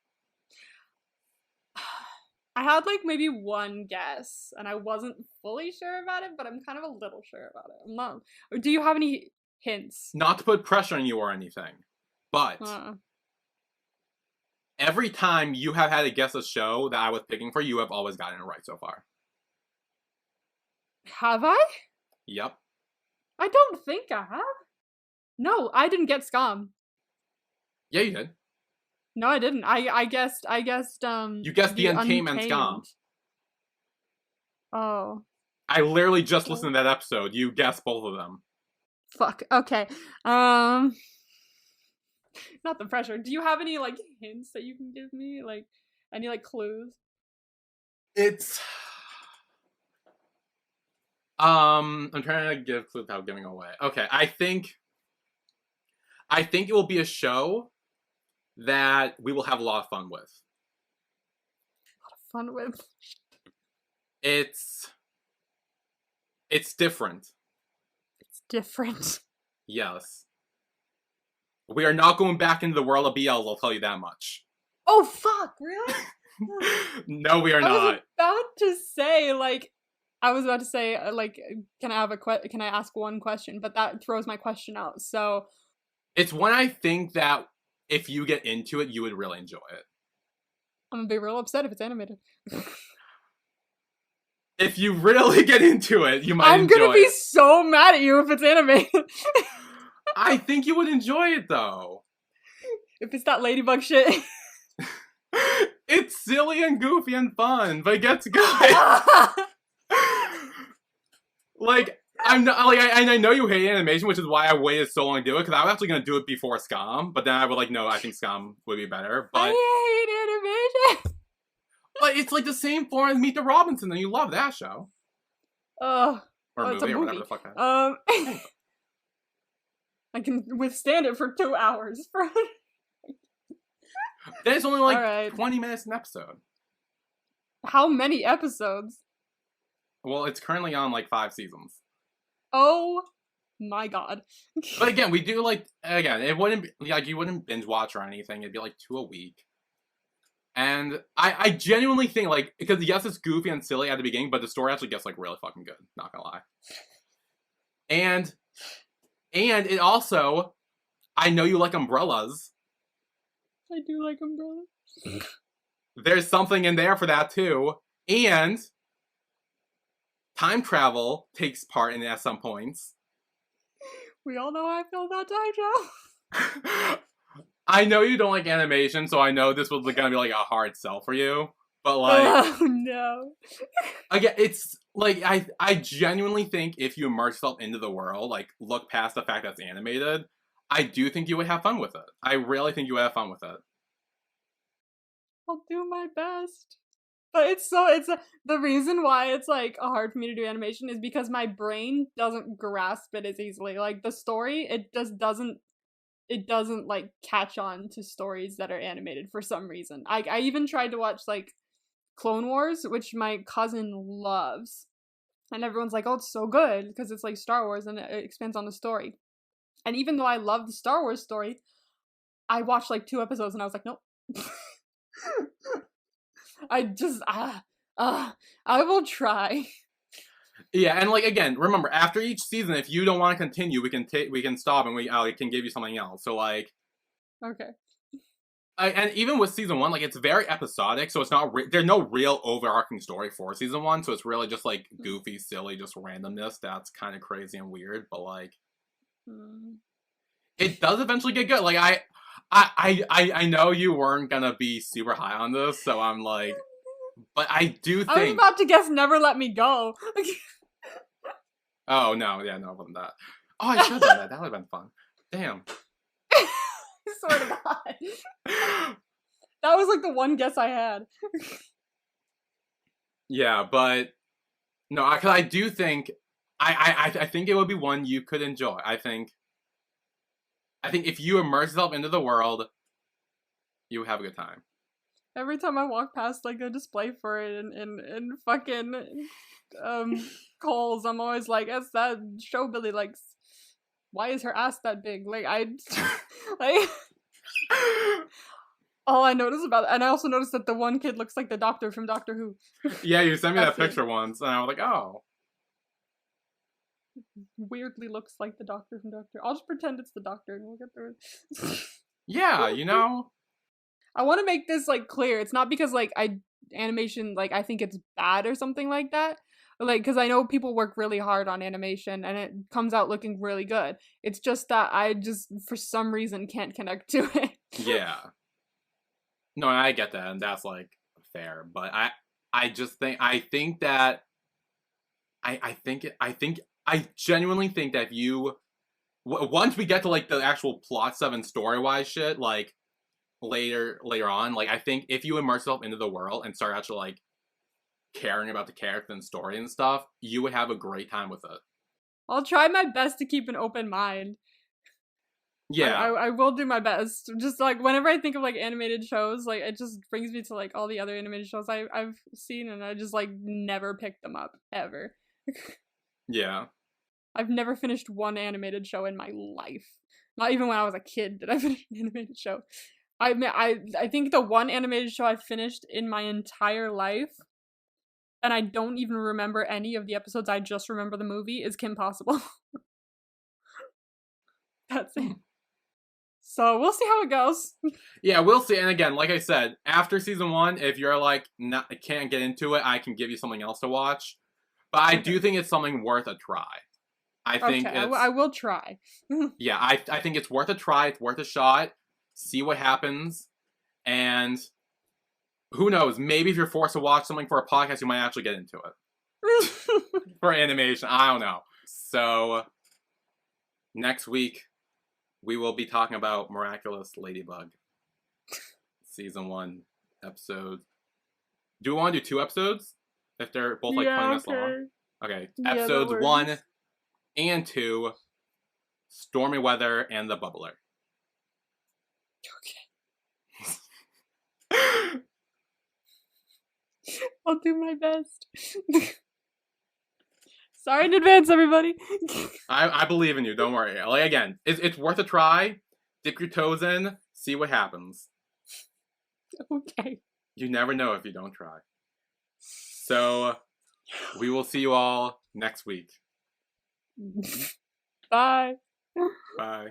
I had like maybe one guess, and I wasn't fully sure about it, but I'm kind of a little sure about it. I'm not. Do you have any hints? Not to put pressure on you or anything, but every time you have had to guess a show that I was picking for, you have always gotten it right so far. Have I? Yep. I don't think I have. No, I didn't get Skam. Yeah, you did. No, I didn't. I guessed. You guessed the Untamed and Skam. Oh. I literally just listened to that episode. You guessed both of them. Fuck. Okay. Not the pressure. Do you have any like hints that you can give me? Like any like clues? It's I'm trying to give clues without giving away. Okay, I think it will be a show that we will have a lot of fun with. A lot of fun with. It's different. It's different. Yes. We are not going back into the world of BLs, I'll tell you that much. Oh fuck, really? No, we are not. I was about to say, can I ask one question? But that throws my question out. So it's one I think that if you get into it, you would really enjoy it. I'm gonna be real upset if it's animated. If you really get into it, you might enjoy it. I'm gonna be so mad at you if it's animated. I think you would enjoy it, though. If it's that ladybug shit. It's silly and goofy and fun, but it gets good. Like, I'm not, like, I know you hate animation, which is why I waited so long to do it, because I was actually going to do it before Skam, but then I was like, no, I think Skam would be better, but... I hate animation! But it's like the same form as Meet the Robinson, and you love that show. Or movie, it's a movie. Or whatever the fuck that I can withstand it for 2 hours. Then it's only like 20 minutes an episode. How many episodes? Well, it's currently on like 5 seasons. Oh my god. But again, we do like, it wouldn't be, like, you wouldn't binge watch or anything. It'd be like 2 a week. And I genuinely think, like, because yes, it's goofy and silly at the beginning, but the story actually gets like really fucking good. Not gonna lie. And it also, I know you like umbrellas. I do like umbrellas. There's something in there for that too. And time travel takes part in it at some points. We all know how I feel about time travel. I know you don't like animation, so I know this was gonna be like a hard sell for you. But like, oh no. Again, it's like I genuinely think if you immerse yourself into the world, like look past the fact that it's animated, I do think you would have fun with it. I really think you would have fun with it. I'll do my best. But the reason why it's like hard for me to do animation is because my brain doesn't grasp it as easily. Like the story, it doesn't like catch on to stories that are animated for some reason. I even tried to watch like Clone Wars, which my cousin loves, and everyone's like, oh, it's so good because it's like Star Wars and it expands on the story. And even though I love the Star Wars story, I watched like 2 episodes and I was like, nope. I will try. Yeah, and like again, remember after each season, if you don't want to continue, we can stop and we can give you something else. So like, okay. And even with season 1, like it's very episodic, so it's not there's no real overarching story for season 1, so it's really just like goofy, silly, just randomness that's kind of crazy and weird. But like, it does eventually get good. Like I know you weren't gonna be super high on this, so I'm like, but I do think I was about to guess Never Let Me Go. Oh no, yeah, no, it wasn't that. Oh, I should have done that. That would have been fun. Damn. Sort of odd. That was like the one guess I had. Yeah, but no, because I do think I think it would be one you could enjoy. I think if you immerse yourself into the world, you would have a good time. Every time I walk past like a display for it in fucking Kohl's, I'm always like, that's that show Billy likes. Why is her ass that big? Like like all I noticed about it. And I also noticed that the one kid looks like the Doctor from Doctor Who. Yeah, you sent me that That's it. picture once, and I was like, oh. Weirdly looks like the Doctor from Doctor. I'll just pretend it's the Doctor and we'll get through it. Yeah, you know? I want to make this like clear. It's not because like animation like I think it's bad or something like that. Like because I know people work really hard on animation and it comes out looking really good. It's just that I just for some reason can't connect to it. Yeah. No, I get that, and that's like fair. But I just think that I genuinely think that if you once we get to like the actual plot stuff and story wise shit, like later on, like I think if you immerse yourself into the world and start actually like caring about the character and story and stuff, you would have a great time with it. I'll try my best to keep an open mind. Yeah. I will do my best. Just like whenever I think of like animated shows, like it just brings me to like all the other animated shows I've seen, and I just like never picked them up ever. Yeah. I've never finished one animated show in my life. Not even when I was a kid did I finish an animated show. I think the one animated show I finished in my entire life, and I don't even remember any of the episodes, I just remember the movie, is Kim Possible. That's it. So we'll see how it goes. Yeah, we'll see. And again, like I said, after season 1, if you're like, I can't get into it, I can give you something else to watch. But I do think it's something worth a try. I think I will try. Yeah, I think it's worth a try. It's worth a shot. See what happens. And who knows? Maybe if you're forced to watch something for a podcast, you might actually get into it. For animation. I don't know. So, next week, we will be talking about Miraculous Ladybug. Season 1 episode. Do we want to do 2 episodes? If they're both like 20 minutes long? Okay. Episodes 1 and 2. Stormy Weather and the Bubbler. Okay. I'll do my best. Sorry in advance, everybody. I believe in you. Don't worry. Like again, it's worth a try. Dip your toes in. See what happens. Okay. You never know if you don't try. So, we will see you all next week. Bye. Bye.